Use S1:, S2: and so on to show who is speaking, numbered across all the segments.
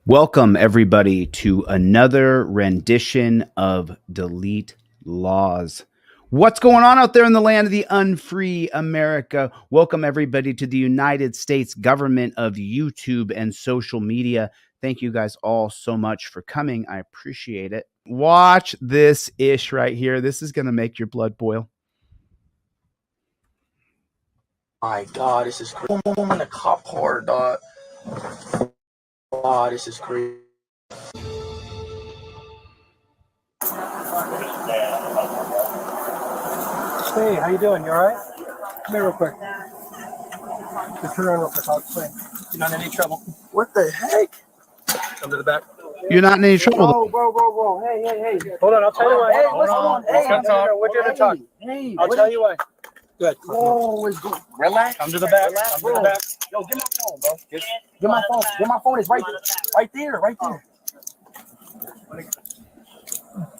S1: Welcome, everybody, to another rendition of Delete Laws. What's going on out there in the land of the unfree America? Welcome, everybody, to the United States government of YouTube and social media. Thank you guys all so much for coming. I appreciate it. Watch this ish right here. This is going to make your blood boil.
S2: My God, this is crazy. I'm in a cop car, dog. Wow, this is crazy.
S3: Hey, how you doing? You all right? Come here real quick. Just turn around real quick. I'll explain. You're not in any trouble.
S2: What the heck?
S3: Come to the back.
S1: You're not in any trouble.
S2: Bro. Hey.
S3: Hold on, I'll tell you why.
S2: Hey,
S3: Hold on. Let's talk. We're here to talk.
S2: Hey,
S3: I'll tell you why. Good.
S2: Whoa, it's good. Relax.
S3: Come to the back.
S2: Relax,
S3: Come to the back.
S2: Yo, get my phone, bro. Get my phone. Get my phone. It's right there.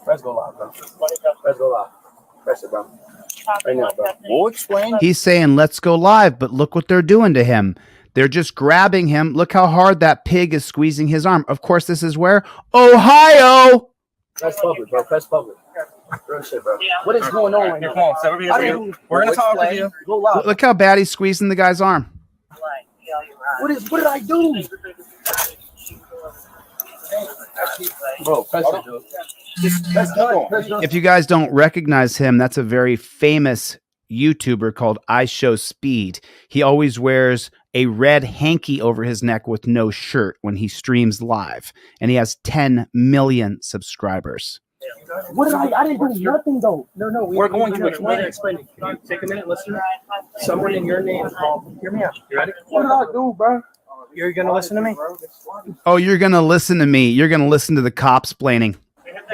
S2: Let's go live, bro. Let's go live. Press it, bro. Right now, bro. We'll explain.
S1: He's saying, let's go live, but look what they're doing to him. They're just grabbing him. Look how hard that pig is squeezing his arm. Of course, this is where? Ohio!
S2: Press public, bro. Press public. Real shit, bro. What is going on right now?
S3: We're going to talk with you.
S2: Go live.
S1: Look how bad he's squeezing the guy's arm.
S2: What did I do? Bro, press it, dude. Press done.
S1: If you guys don't recognize him, that's a very famous YouTuber called IShowSpeed. He always wears a red hanky over his neck with no shirt when he streams live, and he has 10 million subscribers.
S2: What did I didn't do nothing, though.
S3: No. We're going to explain it. Can you take a minute, listen? Someone in your name called. Hear me out. You ready?
S2: What did I do, bro?
S3: You're going to listen to me?
S1: Oh, you're going to listen to me. You're going to listen to the cops explaining.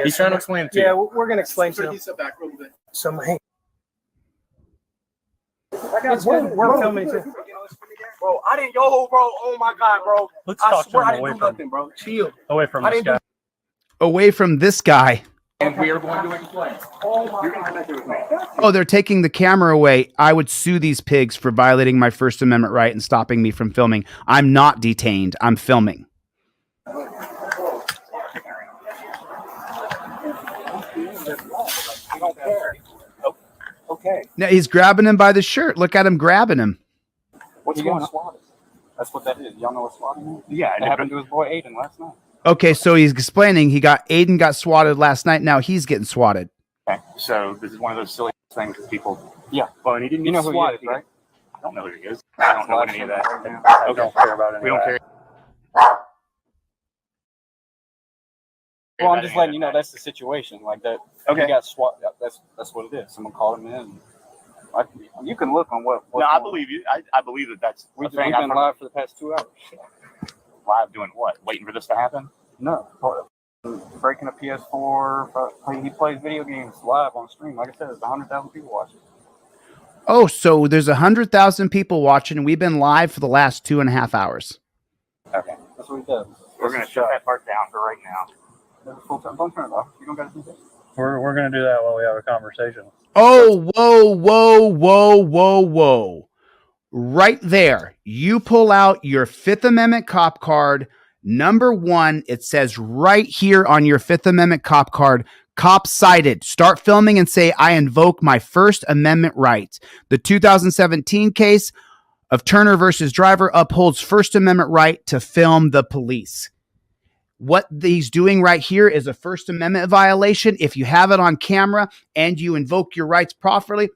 S3: He's trying to explain it to you. Yeah, we're going to explain to him.
S2: Step back a little bit.
S3: Hey. We're filming too.
S2: Bro, I didn't bro. Oh my God, bro.
S3: Let's
S2: I
S3: talk
S2: swear
S3: to
S2: I
S3: him
S2: didn't do nothing, bro. Chill.
S3: Away from this guy.
S1: Away from this guy.
S2: And we are going to explain. Oh my God. With me.
S1: Oh, they're taking the camera away. I would sue these pigs for violating my First Amendment right and stopping me from filming. I'm not detained. I'm filming.
S2: I don't care. Okay.
S1: Now he's grabbing him by the shirt. Look at him grabbing him.
S4: What's going on? That's what that is. Y'all know what swatting is? Yeah, it happened to his boy Aiden last night.
S1: Okay, so he's explaining Aiden got swatted last night. Now he's getting swatted.
S4: Okay, so this is one of those silly things that people. Yeah,
S3: well, and he didn't
S4: know who
S3: swatted,
S4: he is,
S3: right?
S4: I don't know who he is. I don't know any of that.
S3: I don't care about any
S4: We don't
S3: of
S4: care.
S3: that.
S4: Well, I'm just letting you know that's the situation. Like that.
S3: Okay.
S4: He got swatted. That's what it is. Someone called him in. You can look on what.
S5: No, I believe you. I believe that's.
S4: We've
S5: a thing.
S4: been live for the past 2 hours.
S5: Live doing what? Waiting for this to happen?
S4: No. Breaking a PS4. He plays video games live on stream. Like I said, there's 100,000 people watching.
S1: Oh, so there's 100,000 people watching. We've been live for the last 2.5 hours.
S4: Okay. That's what he does.
S5: We're going to shut that part down for right now.
S4: Full time. Don't turn it off. You don't got to do that.
S3: We're going to do that while we have a conversation.
S1: Oh, whoa. Right there. You pull out your Fifth Amendment cop card. Number 1, it says right here on your Fifth Amendment cop card, cop cited. Start filming and say, I invoke my First Amendment right. The 2017 case of Turner versus Driver upholds First Amendment right to film the police. What he's doing right here is a First Amendment violation. If you have it on camera and you invoke your rights properly,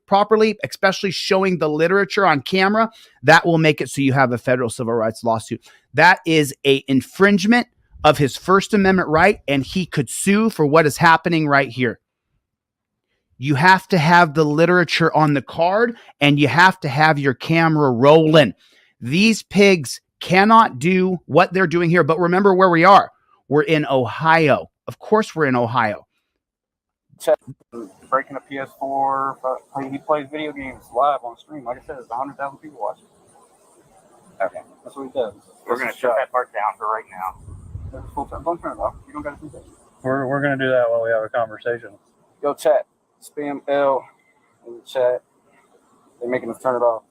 S1: especially showing the literature on camera, that will make it so you have a federal civil rights lawsuit. That is a infringement of his First Amendment right, and he could sue for what is happening right here. You have to have the literature on the card, and you have to have your camera rolling. These pigs cannot do what they're doing here, but remember where we are. We're in Ohio. Of course we're in Ohio.
S4: Breaking a PS4. He plays video games live on stream. Like I said, there's 100,000 people watching. Okay. That's what he does.
S5: We're going to shut that part down for right now.
S4: Full time. Don't turn it off. You don't got to do that.
S3: We're going to do that while we have a conversation.
S4: Yo, chat. Spam L in the chat. They're making us turn it off.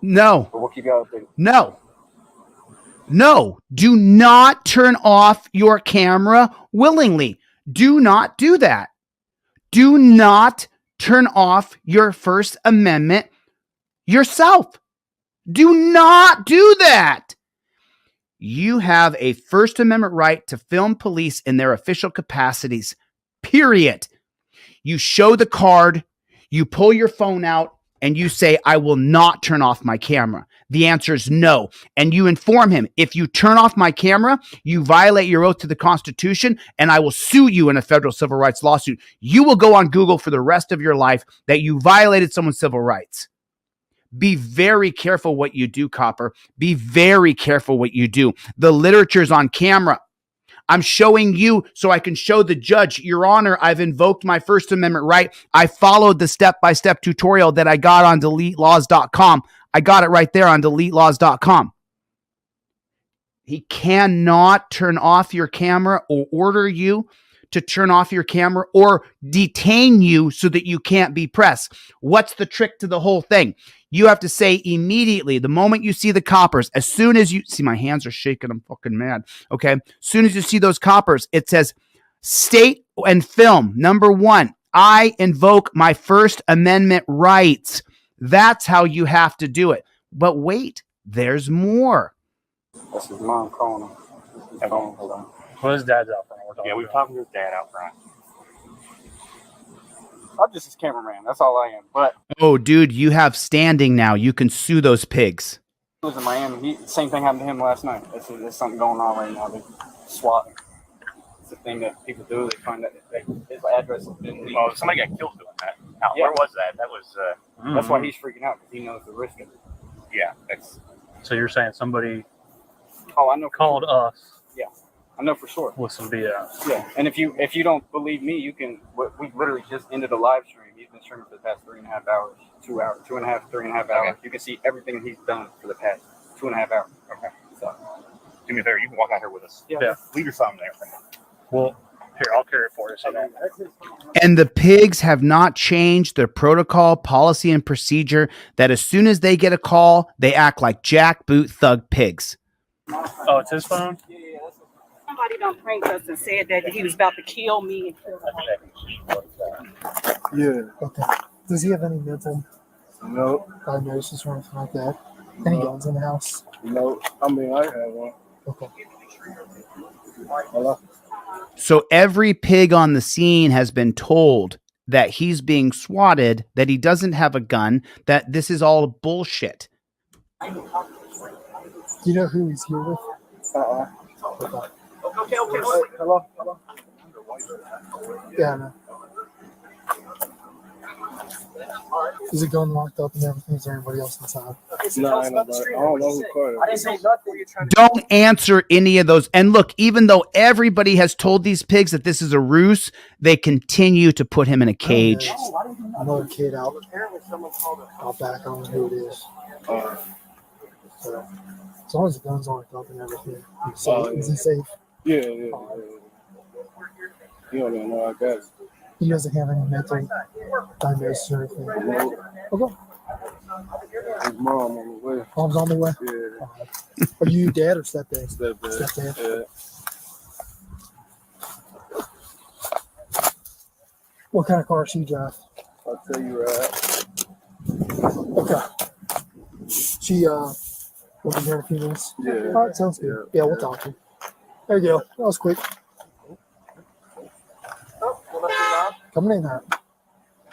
S1: No.
S4: But we'll keep y'all updated.
S1: No. No, do not turn off your camera willingly. Do not do that. Do not turn off your First Amendment yourself. Do not do that. You have a First Amendment right to film police in their official capacities, period. You show the card, you pull your phone out, and you say, I will not turn off my camera. The answer is no. And you inform him, if you turn off my camera, you violate your oath to the Constitution, and I will sue you in a federal civil rights lawsuit. You will go on Google for the rest of your life that you violated someone's civil rights. Be very careful what you do, Copper. Be very careful what you do. The literature's on camera. I'm showing you so I can show the judge, Your Honor, I've invoked my First Amendment right. I followed the step-by-step tutorial that I got on deletelaws.com. I got it right there on deletelaws.com. He cannot turn off your camera or order you to turn off your camera or detain you so that you can't be pressed. What's the trick to the whole thing? You have to say immediately, the moment you see the coppers, as soon as you see, my hands are shaking, I'm fucking mad. Okay. As soon as you see those coppers, it says state and film. Number 1, I invoke my First Amendment rights. That's how you have to do it. But wait, there's more.
S4: That's his mom calling him. Hold on.
S3: Well, his dad's out front.
S5: Yeah, we were talking to his dad out front.
S4: I'm just his cameraman. That's all I am. But
S1: Oh, dude, you have standing now. You can sue those pigs.
S4: he was in Miami. Same thing happened to him last night. There's something going on right now. They're swatting. It's a thing that people do. They find that his address has been leaked.
S5: Oh, somebody got killed doing that. Now,
S4: Yeah.
S5: where was that? That was,
S4: That's why he's freaking out, because he knows the risk of it.
S5: yeah, that's,
S3: So you're saying somebody
S4: Oh, I know.
S3: called us
S4: I know for sure.
S3: with some BS?
S4: Yeah, and if you don't believe me, you can. We literally just ended a live stream. He's been streaming for the past 3.5 hours, 2 hours, 2.5, 3.5 hours.
S5: Okay.
S4: You can see everything he's done for the past 2.5 hours.
S5: okay.
S4: So
S5: Do me a favor, you can walk out here with us.
S3: Yeah.
S5: Leave your thumb there.
S3: Well, here, I'll carry it for you. So don't.
S1: And the pigs have not changed their protocol, policy, and procedure that as soon as they get a call, they act like jackboot thug pigs.
S3: Oh, it's his phone?
S6: Somebody done pranked us and said that he was about to kill me and kill the whole
S7: Yeah.
S8: Okay. Does he have any mental
S7: No.
S8: diagnosis or anything like that? Any guns in the house?
S7: No. I mean, I have one.
S8: Okay.
S7: Hello?
S1: So every pig on the scene has been told that he's being swatted, that he doesn't have a gun, that this is all bullshit.
S8: Do you know who he's here with?
S7: Uh-uh.
S8: Okay.
S7: Hello? Hello?
S8: Yeah, I know. Is it gun locked up and everything? Is there anybody else inside?
S7: No, ain't nobody. I don't know who called it.
S3: I didn't say nothing.
S1: Don't answer any of those. And look, even though everybody has told these pigs that this is a ruse, they continue to put him in a cage.
S8: Another kid out back. I don't know who it is. So, as long as the gun's locked up and everything, is he safe?
S7: Yeah. You don't even know I got it.
S8: He doesn't have any mental diagnosis or anything.
S7: No.
S8: Okay.
S7: His mom on the way.
S8: Mom's on the way.
S7: Yeah.
S8: Are you dad or stepdad?
S7: Stepdad.
S8: Stepdad.
S7: Yeah.
S8: What kind of car does she drive?
S7: I'll tell you right.
S8: Okay. She will be here in a few minutes.
S7: Yeah.
S8: All right, sounds good. Yeah, we'll talk to you. There you go. That was quick. Coming in hot.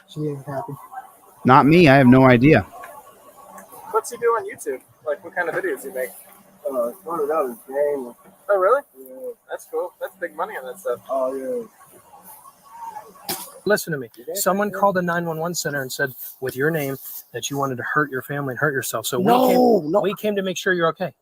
S8: She ain't happy.
S1: Not me. I have no idea.
S3: What's he do on YouTube? Like, what kind of videos do you make?
S7: Started out as game.
S3: Oh, really?
S7: Yeah.
S3: That's cool. That's big money on that stuff.
S7: Oh, yeah.
S9: Listen to me. Someone called the 911 center and said, with your name, that you wanted to hurt your family and hurt yourself. So we came to make sure you're okay.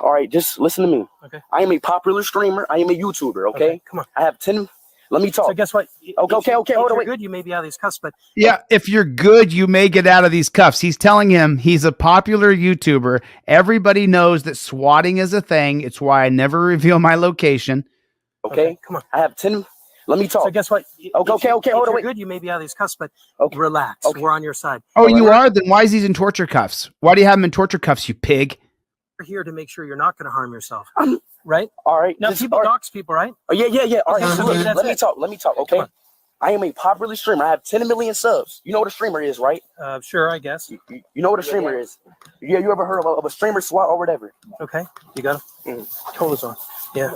S2: All right, just listen to me.
S9: Okay.
S2: I am a popular streamer. I am a YouTuber, okay?
S9: Come on.
S2: I have 10. Let me talk.
S9: So guess what?
S2: Okay, hold on,
S9: If you're
S2: wait.
S9: good, you may be out of these cuffs, but
S1: Yeah, if you're good, you may get out of these cuffs. He's telling him he's a popular YouTuber. Everybody knows that swatting is a thing. It's why I never reveal my location.
S2: Okay?
S9: come on.
S2: I have 10. Let me talk.
S9: So guess what?
S2: Okay,
S9: If
S2: hold on,
S9: you're
S2: wait.
S9: good, you may be out of these cuffs, but
S2: Okay.
S9: relax.
S2: Okay.
S9: We're on your side.
S1: Oh, you are? Then why is he in torture cuffs? Why do you have him in torture cuffs, you pig?
S9: We're here to make sure you're not going to harm yourself,
S2: I'm-
S9: right?
S2: All right.
S9: Now,
S2: just-
S9: people
S2: all right.
S9: dox people, right?
S2: Oh, yeah. All right.
S9: Okay,
S2: So
S9: so
S2: look,
S9: maybe that's
S2: let me
S9: it.
S2: talk. Okay?
S9: Come on.
S2: I am a popular streamer. I have 10 million subs. You know what a streamer is, right?
S9: Sure, I guess.
S2: You know what a streamer is. Yeah, you ever heard of a streamer SWAT or whatever?
S9: Okay, you got it. Hold this on. Yeah.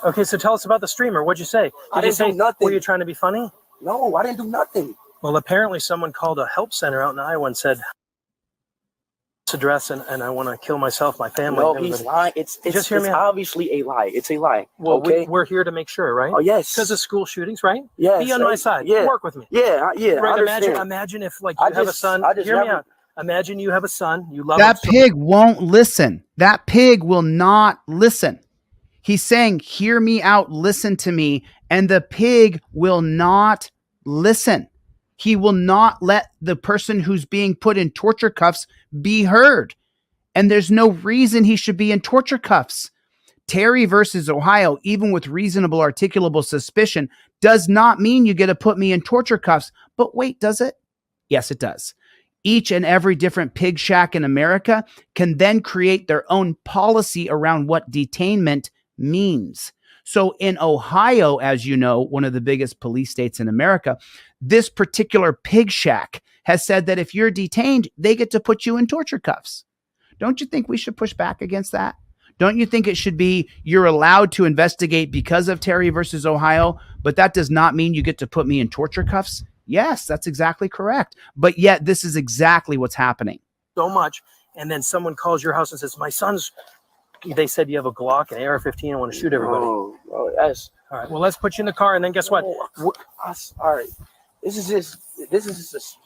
S9: Okay, so tell us about the streamer. What'd you say?
S2: I
S9: Did you
S2: didn't
S9: say
S2: do nothing.
S9: were you trying to be funny?
S2: No, I didn't do nothing.
S9: Well, apparently someone called a help center out in Iowa and said this address and I want to kill myself, my family.
S2: No,
S9: and
S2: he's
S9: everybody.
S2: lying. It's
S9: Just hear me out.
S2: obviously a lie. It's a lie.
S9: Well,
S2: okay.
S9: we're here to make sure, right?
S2: Oh yes.
S9: Because of school shootings, right?
S2: Yes.
S9: Be on my side.
S2: Yeah.
S9: Work with me.
S2: Yeah. Yeah. I
S9: Right,
S2: understand.
S9: imagine if like
S2: I
S9: you have a
S2: just-
S9: son.
S2: I just
S9: Hear me
S2: never-
S9: out. Imagine you have a son. You love
S1: That
S9: him so
S1: pig won't listen. That pig will not listen. He's saying, hear me out, listen to me. And the pig will not listen. He will not let the person who's being put in torture cuffs be heard. And there's no reason he should be in torture cuffs. Terry versus Ohio, even with reasonable articulable suspicion, does not mean you get to put me in torture cuffs. But wait, does it? Yes, it does. Each and every different pig shack in America can then create their own policy around what detainment means. So in Ohio, as you know, one of the biggest police states in America, this particular pig shack has said that if you're detained, they get to put you in torture cuffs. Don't you think we should push back against that? Don't you think it should be you're allowed to investigate because of Terry versus Ohio, but that does not mean you get to put me in torture cuffs? Yes, that's exactly correct. But yet this is exactly what's happening.
S9: much, and then someone calls your house and says, "My son's." They said you have a Glock, an AR-15. I want to shoot everybody.
S2: Oh, that's
S9: All right. Well, let's put you in the car, and then guess what?
S2: all right. This is just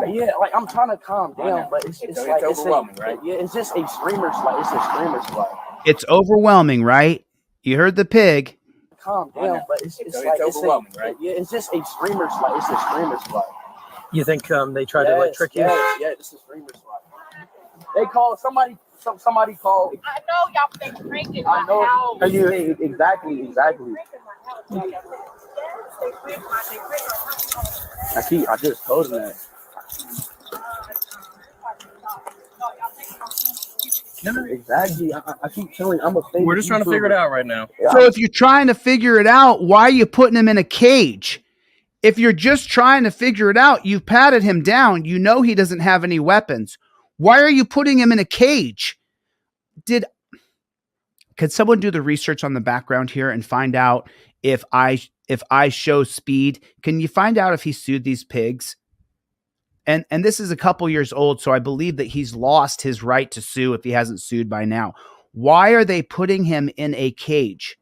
S2: yeah, like I'm trying to calm down, but it's like
S5: overwhelming, right?
S2: Yeah, it's just a streamer slide. It's a streamer slide.
S1: It's overwhelming, right? You heard the pig.
S2: Calm down, but it's
S5: It's
S2: like
S5: overwhelming, right?
S2: Yeah, it's just a streamer slide. It's a streamer slide.
S9: You think they tried to like trick you?
S2: Yeah, it's a streamer slide. They called somebody. Somebody called.
S6: I know y'all think pranking
S2: I know.
S6: my house.
S2: Exactly. I just told him that. Exactly. I keep telling. I'm a fake.
S9: We're just trying to figure it out right now.
S2: Yeah,
S1: So if you're trying to figure it out, why are you putting him in a cage? If you're just trying to figure it out, you've patted him down. You know he doesn't have any weapons. Why are you putting him in a cage? Could someone do the research on the background here and find out if IShowSpeed, can you find out if he sued these pigs? And this is a couple years old, so I believe that he's lost his right to sue if he hasn't sued by now. Why are they putting him in a cage?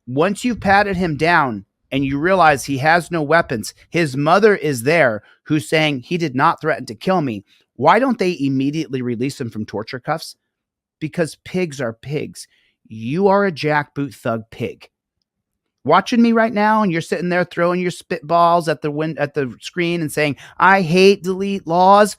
S1: Once you've patted him down and you realize he has no weapons, his mother is there who's saying he did not threaten to kill me. Why don't they immediately release him from torture cuffs? Because pigs are pigs. You are a jackboot thug pig. Watching me right now, and you're sitting there throwing your spitballs at the screen and saying, I hate delete laws.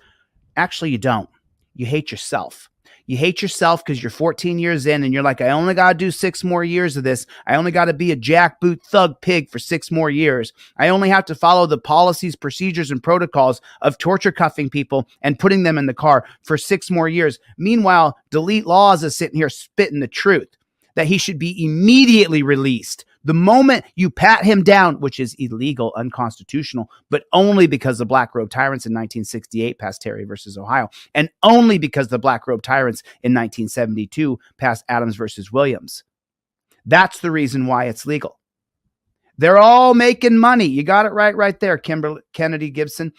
S1: Actually, you don't. You hate yourself. You hate yourself because you're 14 years in and you're like, I only got to do 6 more years of this. I only got to be a jackboot thug pig for 6 more years. I only have to follow the policies, procedures, and protocols of torture cuffing people and putting them in the car for 6 more years. Meanwhile, delete laws is sitting here spitting the truth that he should be immediately released. The moment you pat him down, which is illegal, unconstitutional, but only because the Black Robe Tyrants in 1968 passed Terry versus Ohio, and only because the Black Robe Tyrants in 1972 passed Adams versus Williams. That's the reason why it's legal. They're all making money. You got it right there, Kennedy Gibson.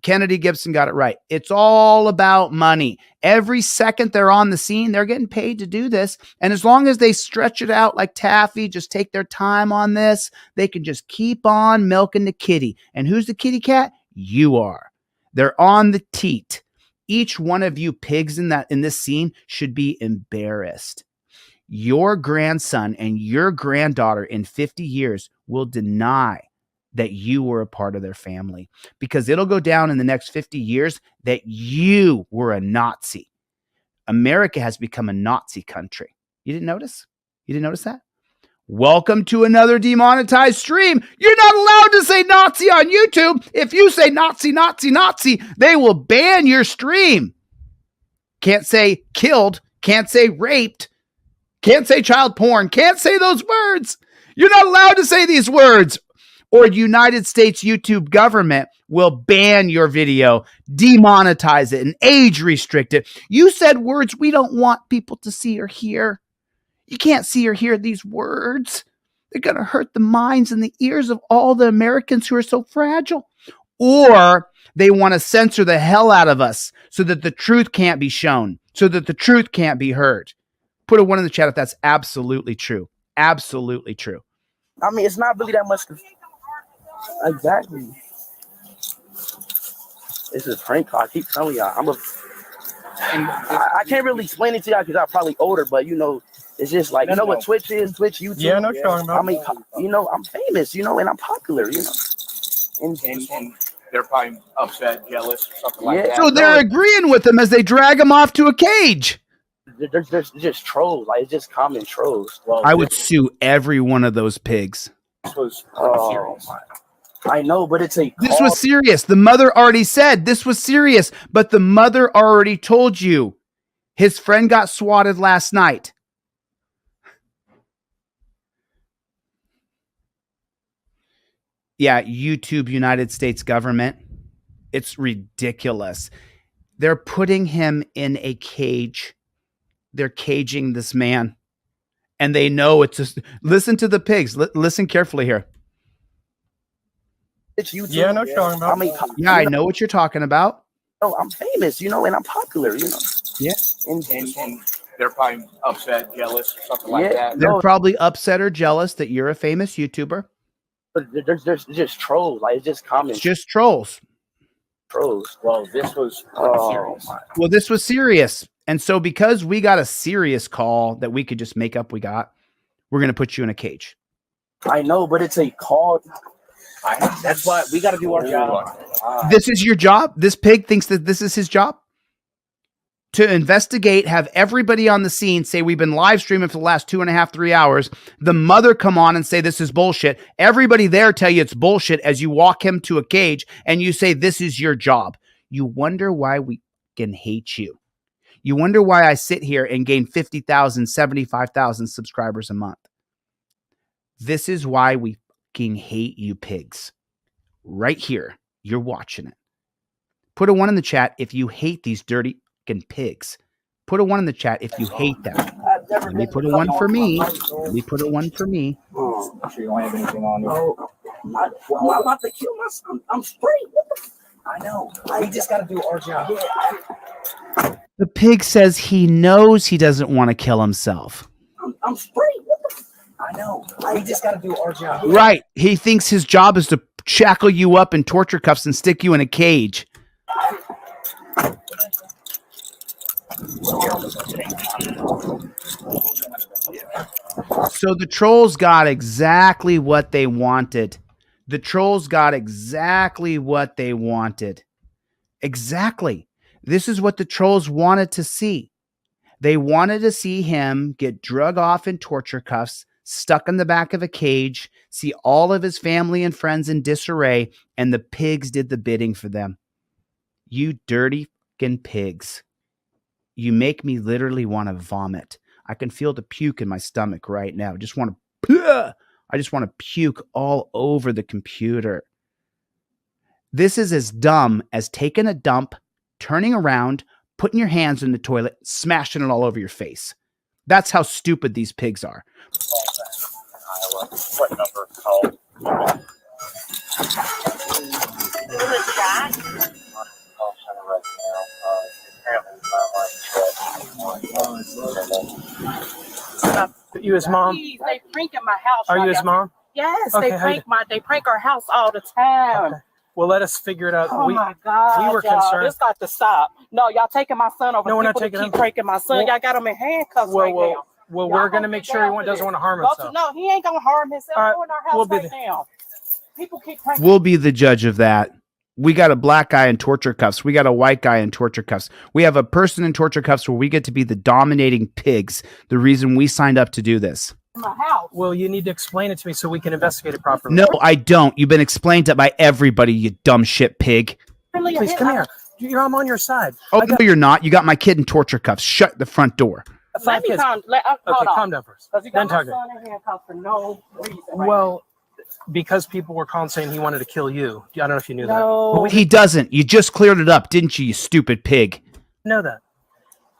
S1: Kennedy Gibson got it right. It's all about money. Every second they're on the scene, they're getting paid to do this. And as long as they stretch it out like taffy, just take their time on this, they can just keep on milking the kitty. And who's the kitty cat? You are. They're on the teat. Each one of you pigs in this scene should be embarrassed. Your grandson and your granddaughter in 50 years will deny that you were a part of their family, because it'll go down in the next 50 years that you were a Nazi. America has become a Nazi country. You didn't notice? You didn't notice that? Welcome to another demonetized stream. You're not allowed to say Nazi on YouTube. If you say Nazi, Nazi, Nazi, they will ban your stream. Can't say killed, can't say raped, can't say child porn, can't say those words. You're not allowed to say these words, or United States YouTube government will ban your video, demonetize it, and age restrict it. You said words we don't want people to see or hear. You can't see or hear these words. They're going to hurt the minds and the ears of all the Americans who are so fragile. Or they want to censor the hell out of us so that the truth can't be shown, so that the truth can't be heard. Put a 1 in the chat if that's absolutely true. Absolutely true.
S2: I mean, it's not really that much. Exactly. This is prank call. I keep telling y'all. I can't really explain it to y'all because I'm probably older, but you know, it's just like, you know what Twitch is? Twitch, YouTube.
S3: Yeah, I know what you're talking about.
S2: I mean, you know, I'm famous, you know, and I'm popular, you know.
S4: And they're probably upset, jealous, something like that.
S1: So they're agreeing with them as they drag him off to a cage.
S2: They're just trolls. Like, it's just common trolls.
S1: Well, I would sue every one of those pigs.
S4: This was
S2: serious. I know, but it's
S1: This was serious. The mother already said this was serious, but the mother already told you his friend got swatted last night. Yeah, YouTube, United States government. It's ridiculous. They're putting him in a cage. They're caging this man. And they know it's just, listen to the pigs. Listen carefully here.
S2: It's YouTube.
S3: Yeah, I know what you're talking about.
S2: I mean,
S1: yeah, I know what you're talking about.
S2: Oh, I'm famous, you know, and I'm popular, you know.
S1: Yeah.
S2: And
S4: they're probably upset, jealous, something like that.
S1: They're probably upset or jealous that you're a famous YouTuber.
S2: But they're just trolls. Like, it's just common.
S1: It's just trolls.
S2: Trolls.
S4: Well, this was serious.
S1: Well, this was serious. And so because we got a serious call that we could just make up we're going to put you in a cage.
S2: I know, but it's a call.
S4: That's why we got to do our job.
S1: This is your job? This pig thinks that this is his job? To investigate, have everybody on the scene say we've been live streaming for the last 2.5, 3 hours. The mother come on and say this is bullshit. Everybody there tell you it's bullshit as you walk him to a cage and you say this is your job. You wonder why we can hate you. You wonder why I sit here and gain 50,000, 75,000 subscribers a month. This is why we fucking hate you pigs. Right here. You're watching it. Put a 1 in the chat if you hate these dirty pigs. Put a 1 in the chat if you hate them. Let me put a 1 for me. Let me put a 1 for me.
S4: Sure you don't have anything on you.
S2: Oh, I'm about to kill myself. I'm straight. I know. We just got to do our job.
S1: The pig says he knows he doesn't want to kill himself.
S2: I'm straight. I know. We just got to do our job.
S1: Right. He thinks his job is to shackle you up in torture cuffs and stick you in a cage. So the trolls got exactly what they wanted. The trolls got exactly what they wanted. Exactly. This is what the trolls wanted to see. They wanted to see him get drug off in torture cuffs, stuck in the back of a cage, see all of his family and friends in disarray, and the pigs did the bidding for them. You dirty fucking pigs. You make me literally want to vomit. I can feel the puke in my stomach right now. I just want to puke all over the computer. This is as dumb as taking a dump, turning around, putting your hands in the toilet, smashing it all over your face. That's how stupid these pigs are.
S5: What number called?
S9: You his mom?
S6: Please, they prank in my house.
S9: Are you his mom?
S6: Yes,
S9: Okay,
S6: they prank our house all the time.
S9: Okay. Well, let us figure it out.
S6: Oh my God!
S9: we were
S6: y'all,
S9: concerned.
S6: This got to stop. No, y'all taking my son over.
S9: No, we're not
S6: People that
S9: taking
S6: keep
S9: him.
S6: pranking my son.
S9: Well-
S6: y'all got him in handcuffs right now.
S9: Well,
S6: Y'all
S9: we're going to
S6: gonna
S9: make
S6: get
S9: sure
S6: down
S9: he
S6: to
S9: doesn't
S6: this.
S9: want to harm
S6: Go
S9: himself.
S6: no, he ain't gonna harm himself.
S9: All right,
S6: Go in our house
S9: we'll be
S6: right now. People keep pranking.
S1: We'll be the judge of that. We got a black guy in torture cuffs. We got a white guy in torture cuffs. We have a person in torture cuffs where we get to be the dominating pigs. The reason we signed up to do this.
S6: In my house.
S9: Well, you need to explain it to me so we can investigate it properly.
S1: No, I don't. You've been explained to by everybody, you dumb shit pig.
S6: Really,
S9: Please come here. I'm on your side.
S1: Oh, no, you're not. You got my kid in torture cuffs. Shut the front door.
S6: Let me calm.
S9: Okay,
S6: Hold on.
S9: calm down first.
S6: Because you
S9: Then
S6: got my
S9: talk.
S6: son in handcuffs for no reason. Right
S9: Well, because people were calling saying he wanted to kill you. I don't know if you knew
S6: No.
S9: that.
S1: He doesn't. You just cleared it up, didn't you, you stupid pig?
S9: Know that.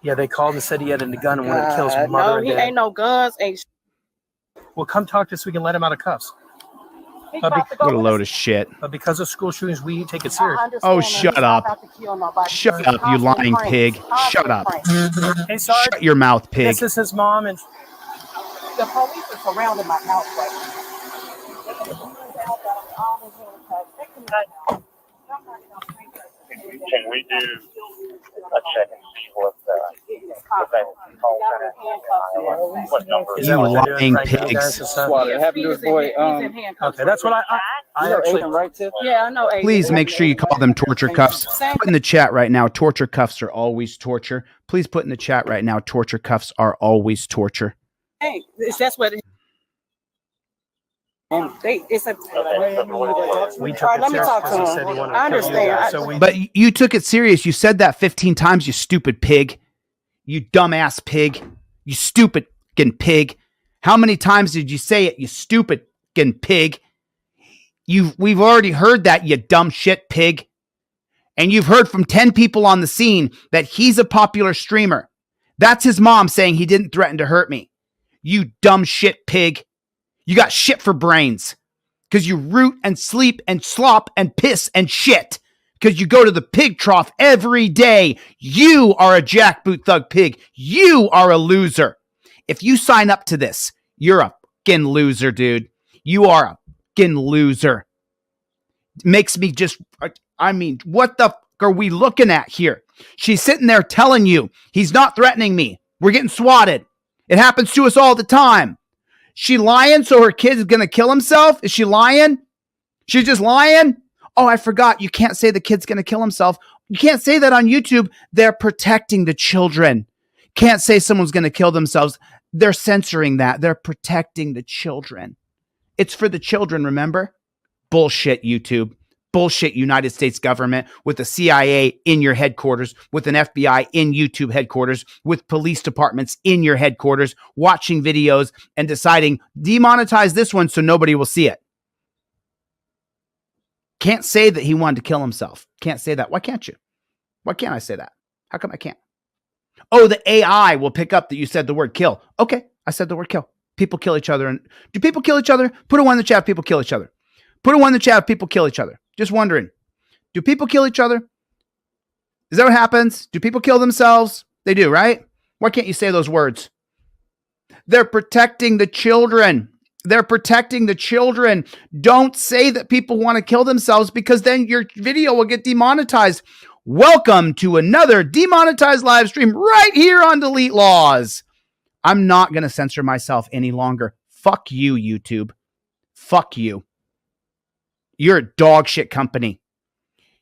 S9: Yeah, they called and said he had a gun and wanted to kill his
S6: no,
S9: mother and
S6: he
S9: dad.
S6: ain't no guns. Ain't
S9: Well, come talk to us so we can let him out of cuffs.
S6: he
S9: But
S6: about to go
S1: What a
S6: with
S1: load
S6: us.
S1: of shit.
S9: But because of school shootings, we take it
S6: I
S9: serious.
S6: understand
S1: Oh,
S6: that.
S1: shut
S6: He's not
S1: up.
S6: about to kill nobody.
S1: Shut
S6: He's
S1: up, you
S6: constant
S1: lying
S6: pranks.
S1: pig.
S6: Constant
S1: Shut up.
S6: pranks.
S9: Hey, Sarge,
S1: Shut your mouth, pig.
S9: this is his mom, and
S6: The police are surrounding my house right now.
S5: Can we do a check and see what that call center is? What number?
S9: is
S1: You
S9: that what they're doing
S1: lying
S9: right now,
S1: pigs.
S9: guys? Is that-
S4: What? It happened to his boy.
S9: Okay, that's what I actually.
S4: right, Tiff?
S6: Yeah, I know. Aiden.
S1: Please make sure you call them torture cuffs.
S6: Same
S1: Put in the chat right now, torture cuffs are always torture. Please put in the chat right now, torture cuffs are always torture.
S6: thing. That's what. It's a.
S9: We took
S6: All right,
S9: it
S6: let me
S9: serious
S6: talk
S9: because
S6: to
S9: he
S6: him.
S9: said he wanted to
S6: I
S9: kill you
S6: understand.
S9: guys, so we.
S1: But you took it serious. You said that 15 times, you stupid pig. You dumbass pig. You stupid fucking pig. How many times did you say it, you stupid fucking pig? We've already heard that, you dumb shit pig. And you've heard from 10 people on the scene that he's a popular streamer. That's his mom saying he didn't threaten to hurt me. You dumb shit pig. You got shit for brains. Because you root and sleep and slop and piss and shit. Because you go to the pig trough every day. You are a jackboot thug pig. You are a loser. If you sign up to this, you're a fucking loser, dude. You are a fucking loser. Makes me just, I mean, what the fuck are we looking at here? She's sitting there telling you he's not threatening me. We're getting swatted. It happens to us all the time. She lying so her kid is going to kill himself? Is she lying? She's just lying? Oh, I forgot. You can't say the kid's going to kill himself. You can't say that on YouTube. They're protecting the children. Can't say someone's going to kill themselves. They're censoring that. They're protecting the children. It's for the children, remember? Bullshit, YouTube. Bullshit, United States government, with the CIA in your headquarters, with an FBI in YouTube headquarters, with police departments in your headquarters, watching videos and deciding, demonetize this one so nobody will see it. Can't say that he wanted to kill himself. Can't say that. Why can't you? Why can't I say that? How come I can't? Oh, the AI will pick up that you said the word kill. Okay, I said the word kill. People kill each other. And do people kill each other? Put a one in the chat if people kill each other. Put a one in the chat if people kill each other. Just wondering. Do people kill each other? Is that what happens? Do people kill themselves? They do, right? Why can't you say those words? They're protecting the children. They're protecting the children. Don't say that people want to kill themselves because then your video will get demonetized. Welcome to another demonetized live stream right here on Delete Laws. I'm not going to censor myself any longer. Fuck you, YouTube. Fuck you. You're a dog shit company.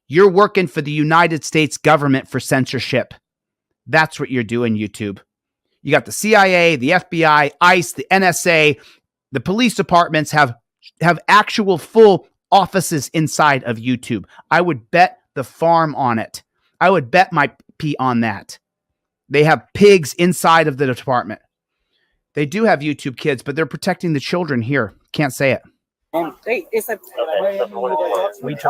S1: You're working for the United States government for censorship. That's what you're doing, YouTube. You got the CIA, the FBI, ICE, the NSA, the police departments have actual full offices inside of YouTube. I would bet the farm on it. I would bet my pee on that. They have pigs inside of the department. They do have YouTube kids, but they're protecting the children here. Can't say it.
S6: It's a.
S9: We took
S6: All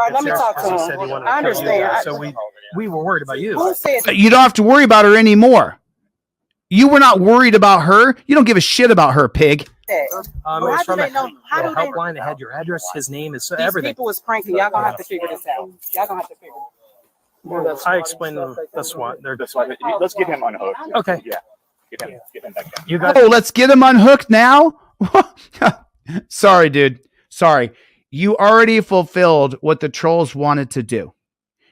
S6: right,
S9: it
S6: let me
S9: serious
S6: talk
S9: because
S6: to
S9: he
S6: him.
S9: said he wanted
S6: I
S9: to kill you
S6: understand.
S9: guys, so we were worried about you.
S6: Who said?
S1: You don't have to worry about her anymore. You were not worried about her. You don't give a shit about her, pig.
S6: That?
S9: It's
S6: How do
S9: from
S6: they know? How do they?
S9: helpline that had your address, his name, is
S6: These
S9: everything.
S6: people is pranking. Y'all gonna have to figure this out. Y'all gonna have to figure.
S9: I explained them the SWAT. They're
S5: That's why let's get him unhooked.
S9: okay.
S5: Yeah. Get him back down.
S9: You guys,
S1: Oh, let's get him unhooked now? Sorry, dude. Sorry. You already fulfilled what the trolls wanted to do.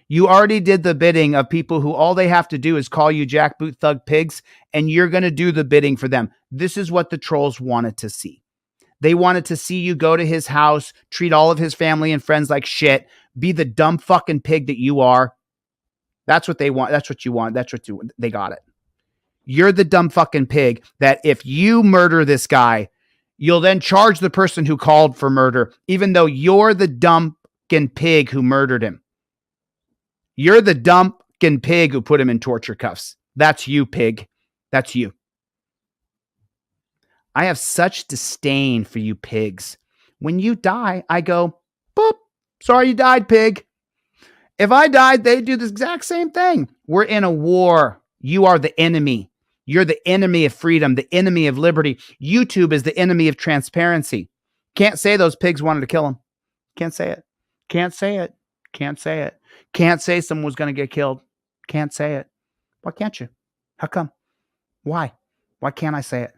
S1: You already did the bidding of people who all they have to do is call you jackboot thug pigs, and you're going to do the bidding for them. This is what the trolls wanted to see. They wanted to see you go to his house, treat all of his family and friends like shit, be the dumb fucking pig that you are. That's what they want. That's what you want. They got it. You're the dumb fucking pig that if you murder this guy, You'll then charge the person who called for murder, even though you're the dumpkin pig who murdered him. You're the dumpkin pig who put him in torture cuffs. That's you, pig. That's you. I have such disdain for you pigs. When you die, I go, boop, sorry you died, pig. If I died, they'd do the exact same thing. We're in a war. You are the enemy. You're the enemy of freedom, the enemy of liberty. YouTube is the enemy of transparency. Can't say those pigs wanted to kill him. Can't say it. Can't say it. Can't say it. Can't say someone was going to get killed. Can't say it. Why can't you? How come? Why? Why can't I say it?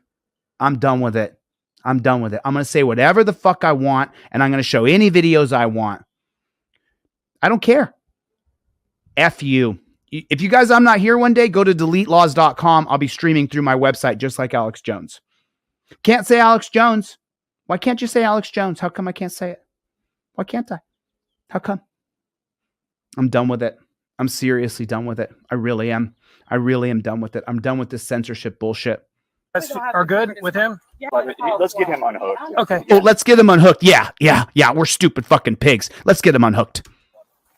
S1: I'm done with it. I'm done with it. I'm going to say whatever the fuck I want, and I'm going to show any videos I want. I don't care. F you. If you guys, I'm not here one day, go to deletelaws.com. I'll be streaming through my website just like Alex Jones. Can't say Alex Jones. Why can't you say Alex Jones? How come I can't say it? Why can't I? How come? I'm done with it. I'm seriously done with it. I really am. I really am done with it. I'm done with this censorship bullshit.
S9: Are good with him?
S4: Let's get him unhooked.
S9: Okay.
S1: Oh, let's get him unhooked. Yeah. We're stupid fucking pigs. Let's get him unhooked.